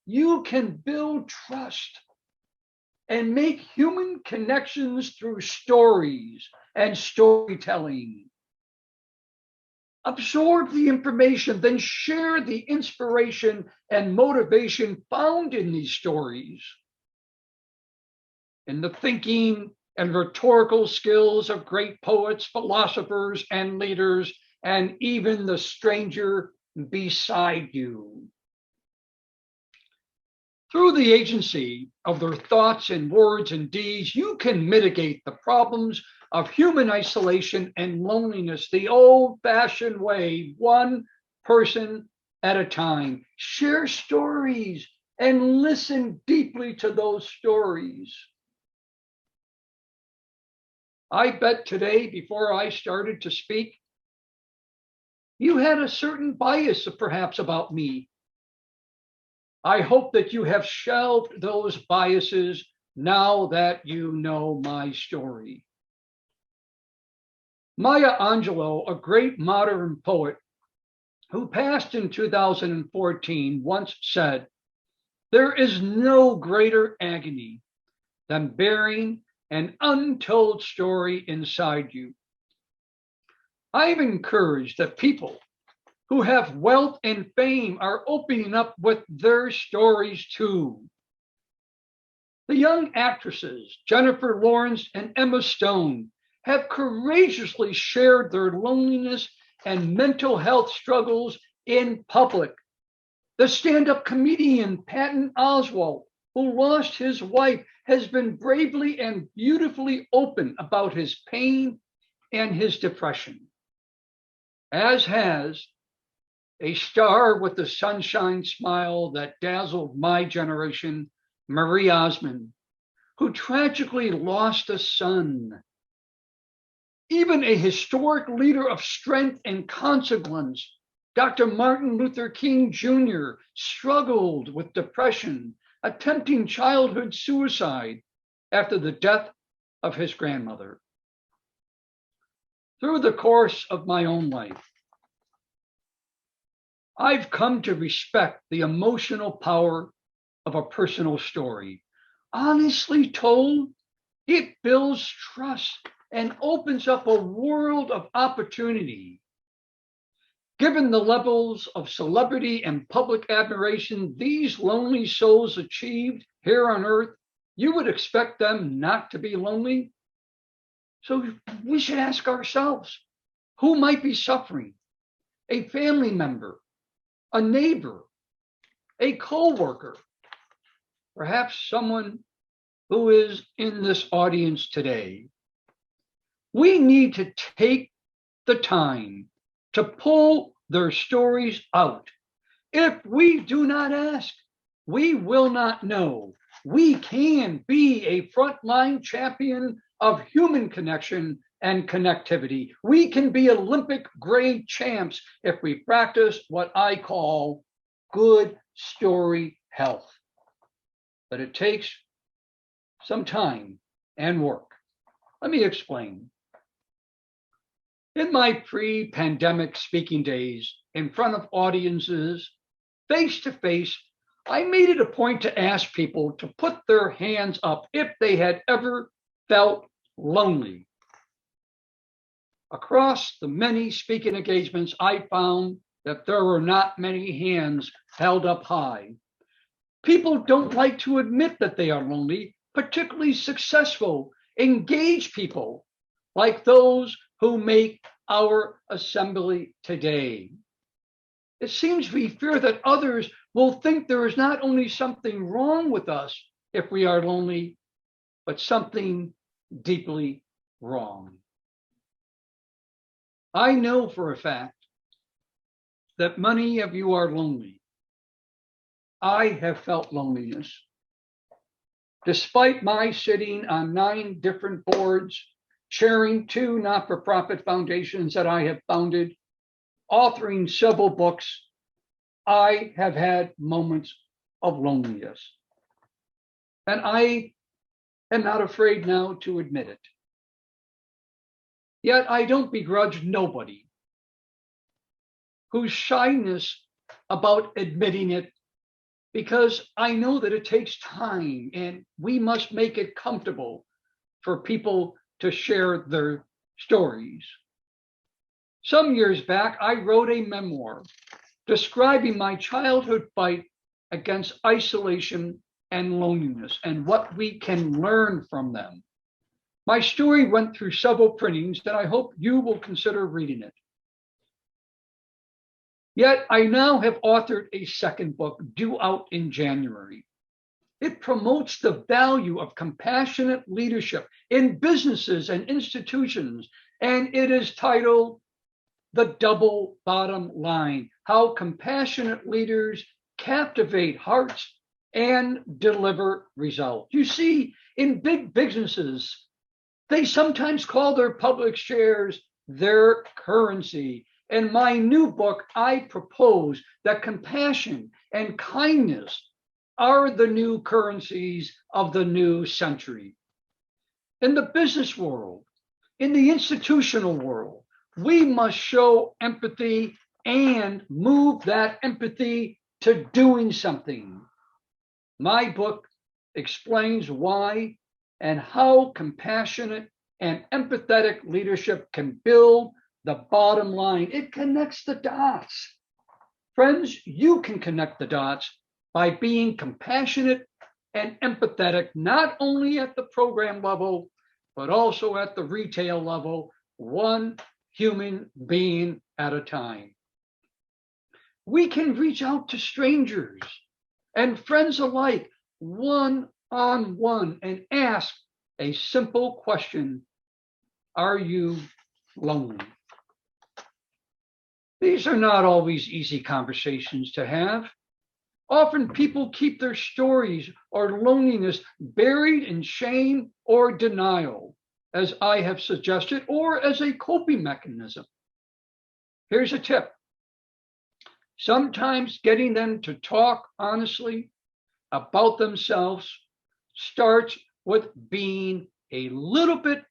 You can build trust and make human connections through stories and storytelling. Absorb the information, then share the inspiration and motivation found in these stories. In the thinking and rhetorical skills of great poets, philosophers, and leaders, and even the stranger beside you. Through the agency of their thoughts and words and deeds, you can mitigate the problems of human isolation and loneliness the old-fashioned way, one person at a time. Share stories and listen deeply to those stories. I bet today, before I started to speak, you had a certain bias perhaps about me. I hope that you have shelved those biases now that you know my story. Maya Angelou, a great modern poet who passed in 2014, once said, "There is no greater agony than bearing an untold story inside you." I've encouraged that people who have wealth and fame are opening up with their stories too. The young actresses, Jennifer Lawrence and Emma Stone, have courageously shared their loneliness and mental health struggles in public. The stand-up comedian Patton Oswalt, who lost his wife, has been bravely and beautifully open about his pain and his depression, as has a star with the sunshine smile that dazzled my generation, Marie Osmond, who tragically lost a son. Even a historic leader of strength and consequence, Dr. Martin Luther King Jr., struggled with depression, attempting childhood suicide after the death of his grandmother. Through the course of my own life, I've come to respect the emotional power of a personal story. Honestly told, it builds trust and opens up a world of opportunity. Given the levels of celebrity and public admiration these lonely souls achieved here on earth, you would expect them not to be lonely. So we should ask ourselves, who might be suffering? A family member, a neighbor, a co-worker, perhaps someone who is in this audience today. We need to take the time to pull their stories out. If we do not ask, we will not know. We can be a frontline champion of human connection and connectivity. We can be Olympic grade champs if we practice what I call good story health. But it takes some time and work. Let me explain. In my pre-pandemic speaking days, in front of audiences, face to face, I made it a point to ask people to put their hands up if they had ever felt lonely. Across the many speaking engagements, I found that there were not many hands held up high. People don't like to admit that they are lonely, particularly successful, engaged people like those who make our assembly today. It seems we fear that others will think there is not only something wrong with us if we are lonely, but something deeply wrong. I know for a fact that many of you are lonely. I have felt loneliness. Despite my sitting on 9 different boards, chairing 2 not-for-profit foundations that I have founded, authoring several books, I have had moments of loneliness. And I am not afraid now to admit it. Yet I don't begrudge nobody whose shyness about admitting it, because I know that it takes time and we must make it comfortable for people to share their stories. Some years back, I wrote a memoir describing my childhood fight against isolation and loneliness and what we can learn from them. My story went through several printings, and I hope you will consider reading it. Yet I now have authored a second book due out in January. It promotes the value of compassionate leadership in businesses and institutions, and it is titled The Double Bottom Line: How Compassionate Leaders Captivate Hearts and Deliver Results. You see, in big businesses, they sometimes call their public shares their currency. In my new book, I propose that compassion and kindness are the new currencies of the new century. In the business world, in the institutional world, we must show empathy and move that empathy to doing something. My book explains why and how compassionate and empathetic leadership can build the bottom line. It connects the dots. Friends, you can connect the dots by being compassionate and empathetic, not only at the program level, but also at the retail level, one human being at a time. We can reach out to strangers and friends alike, one-on-one, and ask a simple question: are you lonely? These are not always easy conversations to have. Often people keep their stories or loneliness buried in shame or denial, as I have suggested, or as a coping mechanism. Here's a tip. Sometimes getting them to talk honestly about themselves starts with being a little bit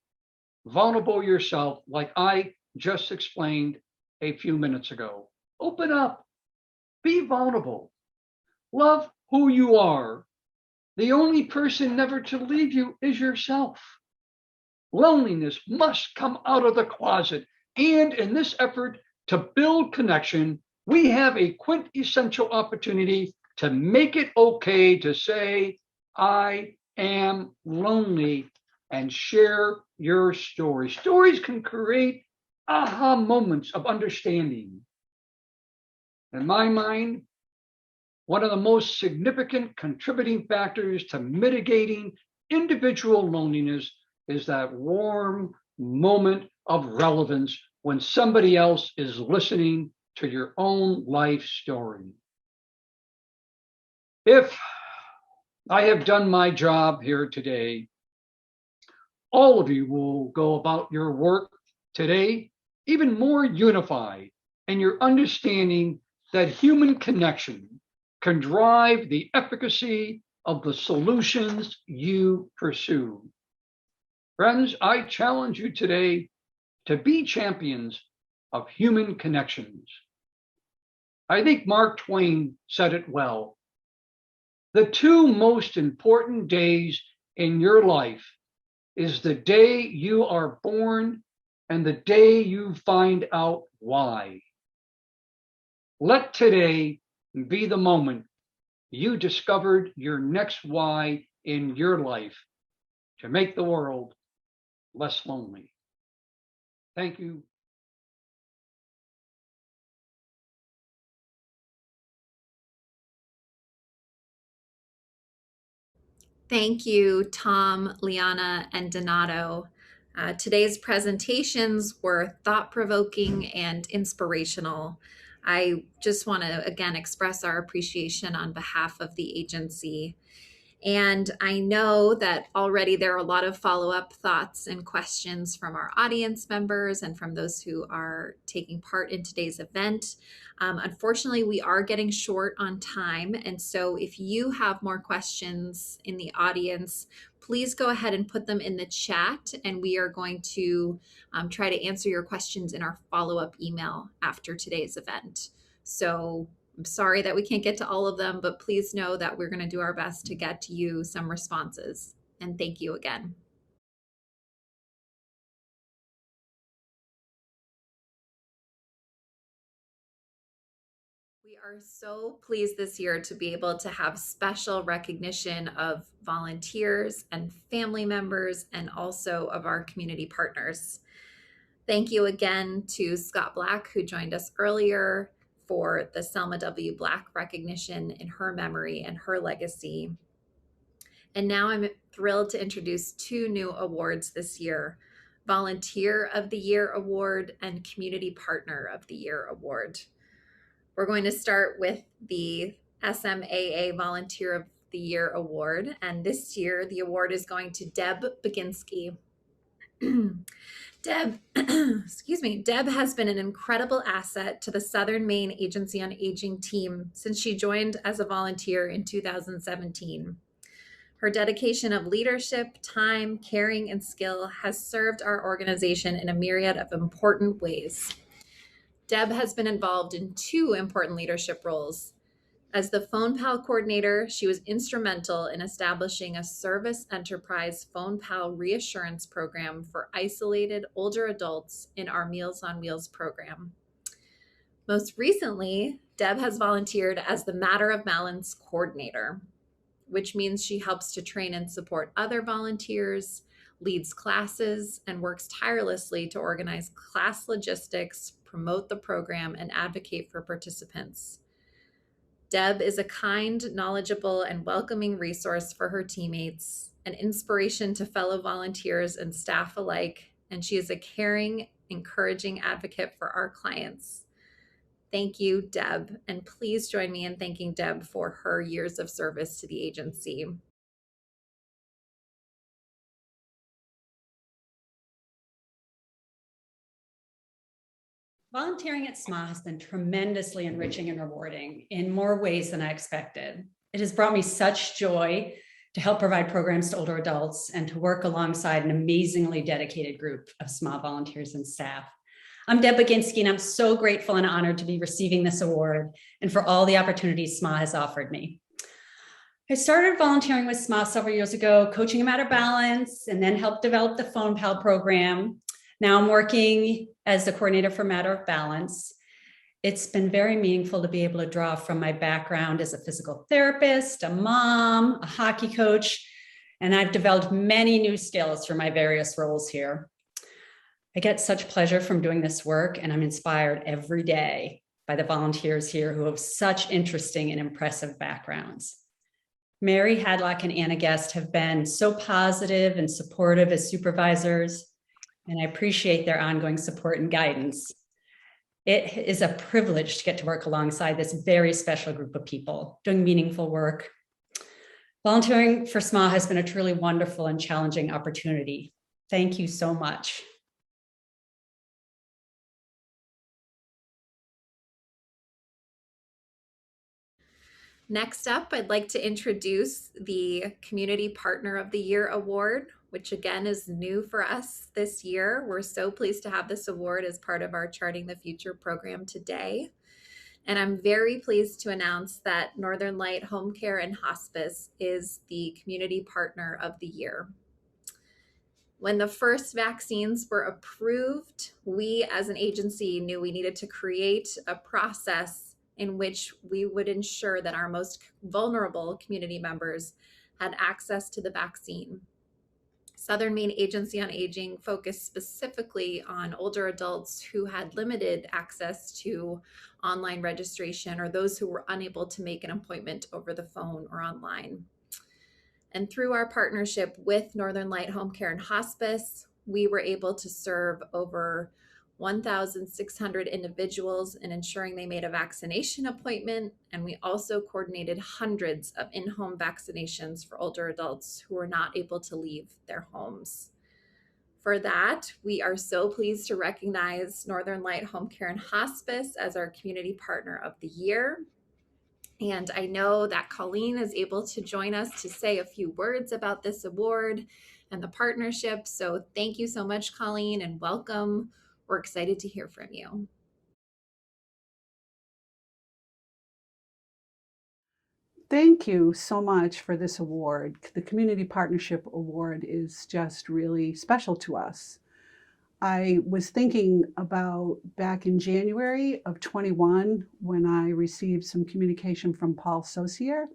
vulnerable yourself, like I just explained a few minutes ago. Open up, be vulnerable, love who you are. The only person never to leave you is yourself. Loneliness must come out of the closet. And in this effort to build connection, we have a quintessential opportunity to make it okay to say, I am lonely, and share your story. Stories can create aha moments of understanding. In my mind, one of the most significant contributing factors to mitigating individual loneliness is that warm moment of relevance when somebody else is listening to your own life story. If I have done my job here today, all of you will go about your work today even more unified in your understanding that human connection can drive the efficacy of the solutions you pursue. Friends, I challenge you today to be champions of human connections. I think Mark Twain said it well. The two most important days in your life is the day you are born and the day you find out why. Let today be the moment you discovered your next why in your life to make the world less lonely. Thank you. Thank you, Tom, Liana, and Donato. Today's presentations were thought-provoking and inspirational. I just want to again express our appreciation on behalf of the agency. And I know that already there are a lot of follow-up thoughts and questions from our audience members and from those who are taking part in today's event. Unfortunately, we are getting short on time. And so if you have more questions in the audience, please go ahead and put them in the chat. And we are going to try to answer your questions in our follow-up email after today's event. So I'm sorry that we can't get to all of them, but please know that we're going to do our best to get to you some responses. And thank you again. We are so pleased this year to be able to have special recognition of volunteers and family members and also of our community partners. Thank you again to Scott Black, who joined us earlier, for the Selma W. Black recognition in her memory and her legacy. And now I'm thrilled to introduce two new awards this year: Volunteer of the Year Award and Community Partner of the Year Award. We're going to start with the SMAA Volunteer of the Year Award. And this year, the award is going to Deb Baginski. Deb, Deb has been an incredible asset to the Southern Maine Agency on Aging team since she joined as a volunteer in 2017. Her dedication of leadership, time, caring, and skill has served our organization in a myriad of important ways. Deb has been involved in two important leadership roles. As the Phone Pal coordinator, she was instrumental in establishing a service enterprise Phone Pal reassurance program for isolated older adults in our Meals on Wheels program. Most recently, Deb has volunteered as the Matter of Balance coordinator. which means she helps to train and support other volunteers, leads classes, and works tirelessly to organize class logistics, promote the program, and advocate for participants. Deb is a kind, knowledgeable, and welcoming resource for her teammates, an inspiration to fellow volunteers and staff alike, and she is a caring, encouraging advocate for our clients. Thank you, Deb, and please join me in thanking Deb for her years of service to the agency. Volunteering at SMA has been tremendously enriching and rewarding in more ways than I expected. It has brought me such joy to help provide programs to older adults and to work alongside an amazingly dedicated group of SMA volunteers and staff. I'm Deb Baginski, and I'm so grateful and honored to be receiving this award and for all the opportunities SMA has offered me. I started volunteering with SMA several years ago, coaching them out of balance, and then helped develop the Phone Pal program. Now I'm working as the coordinator for Matter of Balance. It's been very meaningful to be able to draw from my background as a physical therapist, a mom, a hockey coach, and I've developed many new skills for my various roles here. I get such pleasure from doing this work, and I'm inspired every day by the volunteers here who have such interesting and impressive backgrounds. Mary Hadlock and Anna Guest have been so positive and supportive as supervisors, and I appreciate their ongoing support and guidance. It is a privilege to get to work alongside this very special group of people doing meaningful work. Volunteering for SMA has been a truly wonderful and challenging opportunity. Thank you so much. Next up, I'd like to introduce the Community Partner of the Year Award, which again is new for us this year. We're so pleased to have this award as part of our Charting the Future program today. And I'm very pleased to announce that Northern Light Home Care and Hospice is the Community Partner of the Year. When the first vaccines were approved, we as an agency knew we needed to create a process in which we would ensure that our most vulnerable community members had access to the vaccine. Southern Maine Agency on Aging focused specifically on older adults who had limited access to online registration or those who were unable to make an appointment over the phone or online. And through our partnership with Northern Light Home Care and Hospice, we were able to serve over 1,600 individuals in ensuring they made a vaccination appointment, and we also coordinated hundreds of in-home vaccinations for older adults who were not able to leave their homes. For that, we are so pleased to recognize Northern Light Home Care and Hospice as our Community Partner of the Year. And I know that Colleen is able to join us to say a few words about this award and the partnership. So thank you so much, Colleen, and welcome. We're excited to hear from you. Thank you so much for this award. The Community Partnership Award is just really special to us. I was thinking about back in January of 21 when I received some communication from Paul Saucier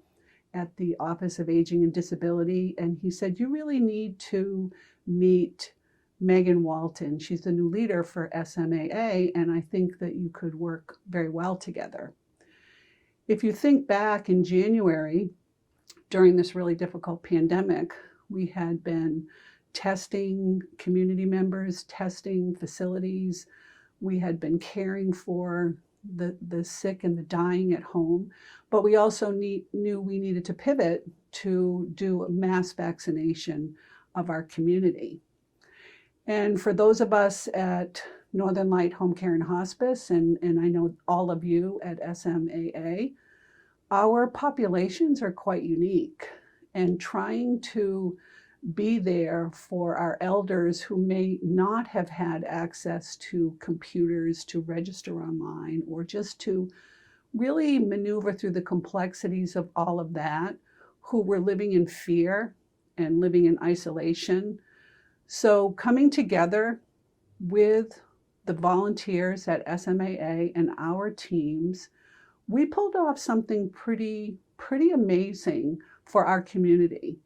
at the Office of Aging and Disability, and he said, you really need to meet Megan Walton. She's the new leader for SMAA, and I think that you could work very well together. If you think back in January, during this really difficult pandemic, we had been testing community members, testing facilities. We had been caring for the sick and the dying at home, but we also knew we needed to pivot to do a mass vaccination of our community. And for those of us at Northern Light Home Care and Hospice, and I know all of you at SMAA, our populations are quite unique, and trying to be there for our elders who may not have had access to computers to register online, or just to really maneuver through the complexities of all of that, who were living in fear and living in isolation. So coming together with the volunteers at SMAA and our teams, we pulled off something pretty amazing for our community.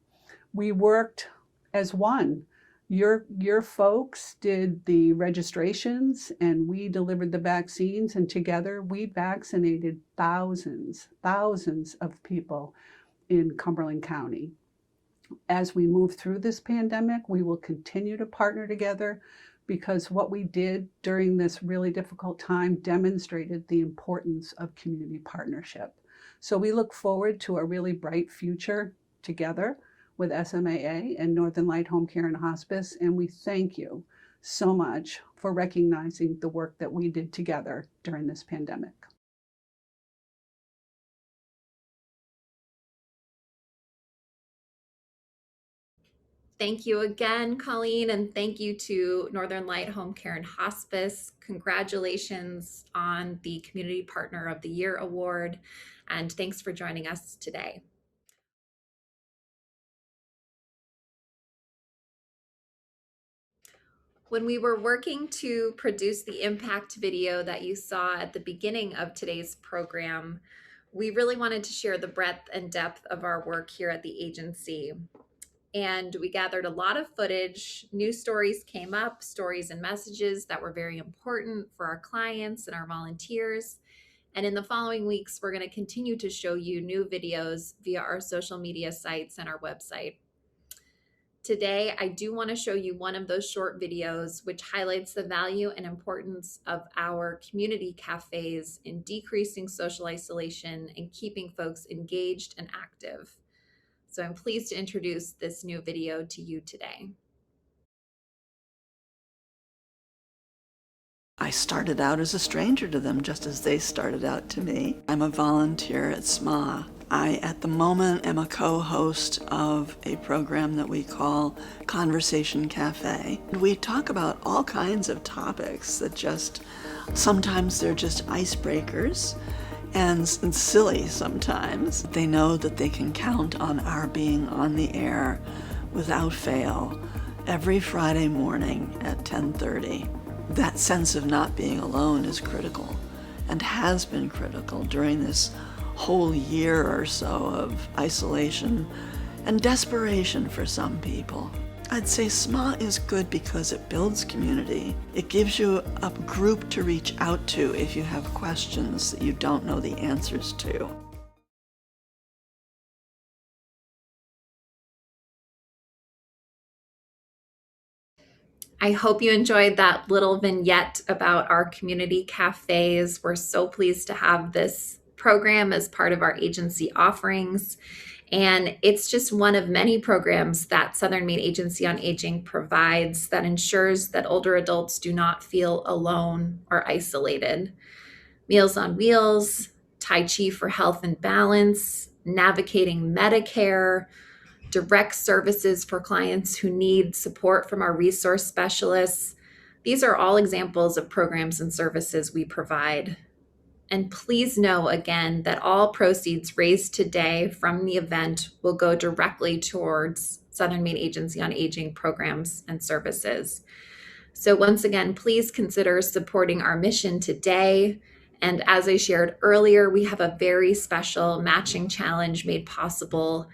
We worked as one. Your folks did the registrations and we delivered the vaccines, and together we vaccinated thousands of people in Cumberland County. As we move through this pandemic, we will continue to partner together, because what we did during this really difficult time demonstrated the importance of community partnership. So we look forward to a really bright future together with SMAA and Northern Light Home Care and Hospice, and we thank you so much for recognizing the work that we did together during this pandemic. Thank you again, Colleen, and thank you to Northern Light Home Care and Hospice. Congratulations on the Community Partner of the Year Award, and thanks for joining us today. When we were working to produce the impact video that you saw at the beginning of today's program, we really wanted to share the breadth and depth of our work here at the agency. And we gathered a lot of footage. New stories came up, stories and messages that were very important for our clients and our volunteers. And in the following weeks, we're going to continue to show you new videos via our social media sites and our website. Today, I do want to show you one of those short videos which highlights the value and importance of our community cafes in decreasing social isolation and keeping folks engaged and active. So I'm pleased to introduce this new video to you today. I started out as a stranger to them, just as they started out to me. I'm a volunteer at SMA. I, at the moment, am a co-host of a program that we call Conversation Cafe. We talk about all kinds of topics that sometimes they're just icebreakers and silly sometimes. They know that they can count on our being on the air without fail every Friday morning at 10:30. That sense of not being alone is critical and has been critical during this whole year or so of isolation and desperation for some people. I'd say SMA is good because it builds community. It gives you a group to reach out to if you have questions that you don't know the answers to. I hope you enjoyed that little vignette about our community cafes. We're so pleased to have this program as part of our agency offerings. And it's just one of many programs that Southern Maine Agency on Aging provides that ensures that older adults do not feel alone or isolated. Meals on Wheels, Tai Chi for Health and Balance, Navigating Medicare, direct services for clients who need support from our resource specialists. These are all examples of programs and services we provide. And please know again that all proceeds raised today from the event will go directly towards Southern Maine Agency on Aging programs and services. So once again, please consider supporting our mission today. And as I shared earlier, we have a very special matching challenge made possible.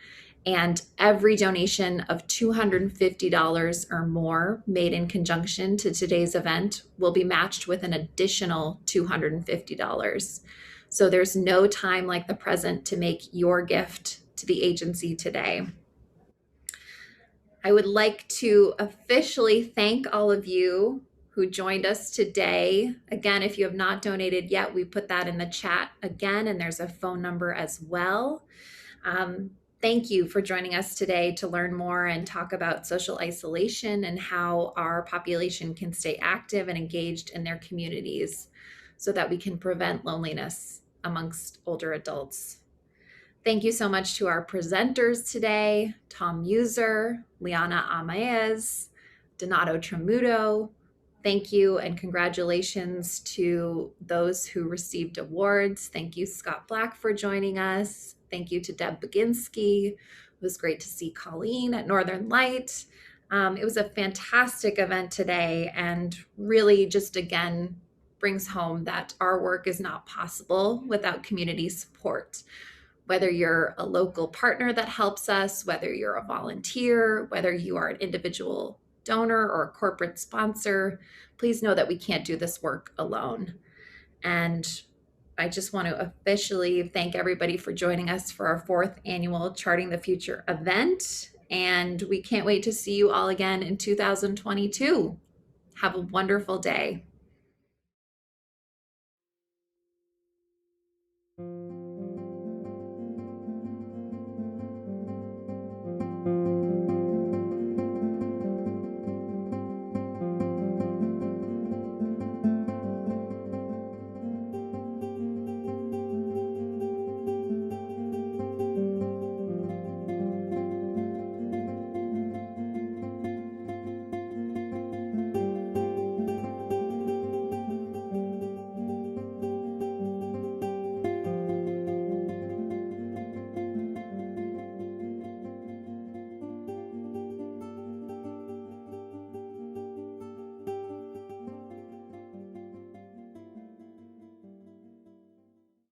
And every donation of $250 or more made in conjunction to today's event will be matched with an additional $250. So there's no time like the present to make your gift to the agency today. I would like to officially thank all of you who joined us today. Again, if you have not donated yet, we put that in the chat again, and there's a phone number as well. Thank you for joining us today to learn more and talk about social isolation and how our population can stay active and engaged in their communities so that we can prevent loneliness amongst older adults. Thank you so much to our presenters today, Tom User, Liana Amaez, Donato Tramuto. Thank you and congratulations to those who received awards. Thank you, Scott Black, for joining us. Thank you to Deb Baginski. It was great to see Colleen at Northern Light. It was a fantastic event today and really just again brings home that our work is not possible without community support. Whether you're a local partner that helps us, whether you're a volunteer, whether you are an individual donor or a corporate sponsor, please know that we can't do this work alone. And I just want to officially thank everybody for joining us for our 4th annual Charting the Future event. And we can't wait to see you all again in 2022. Have a wonderful day.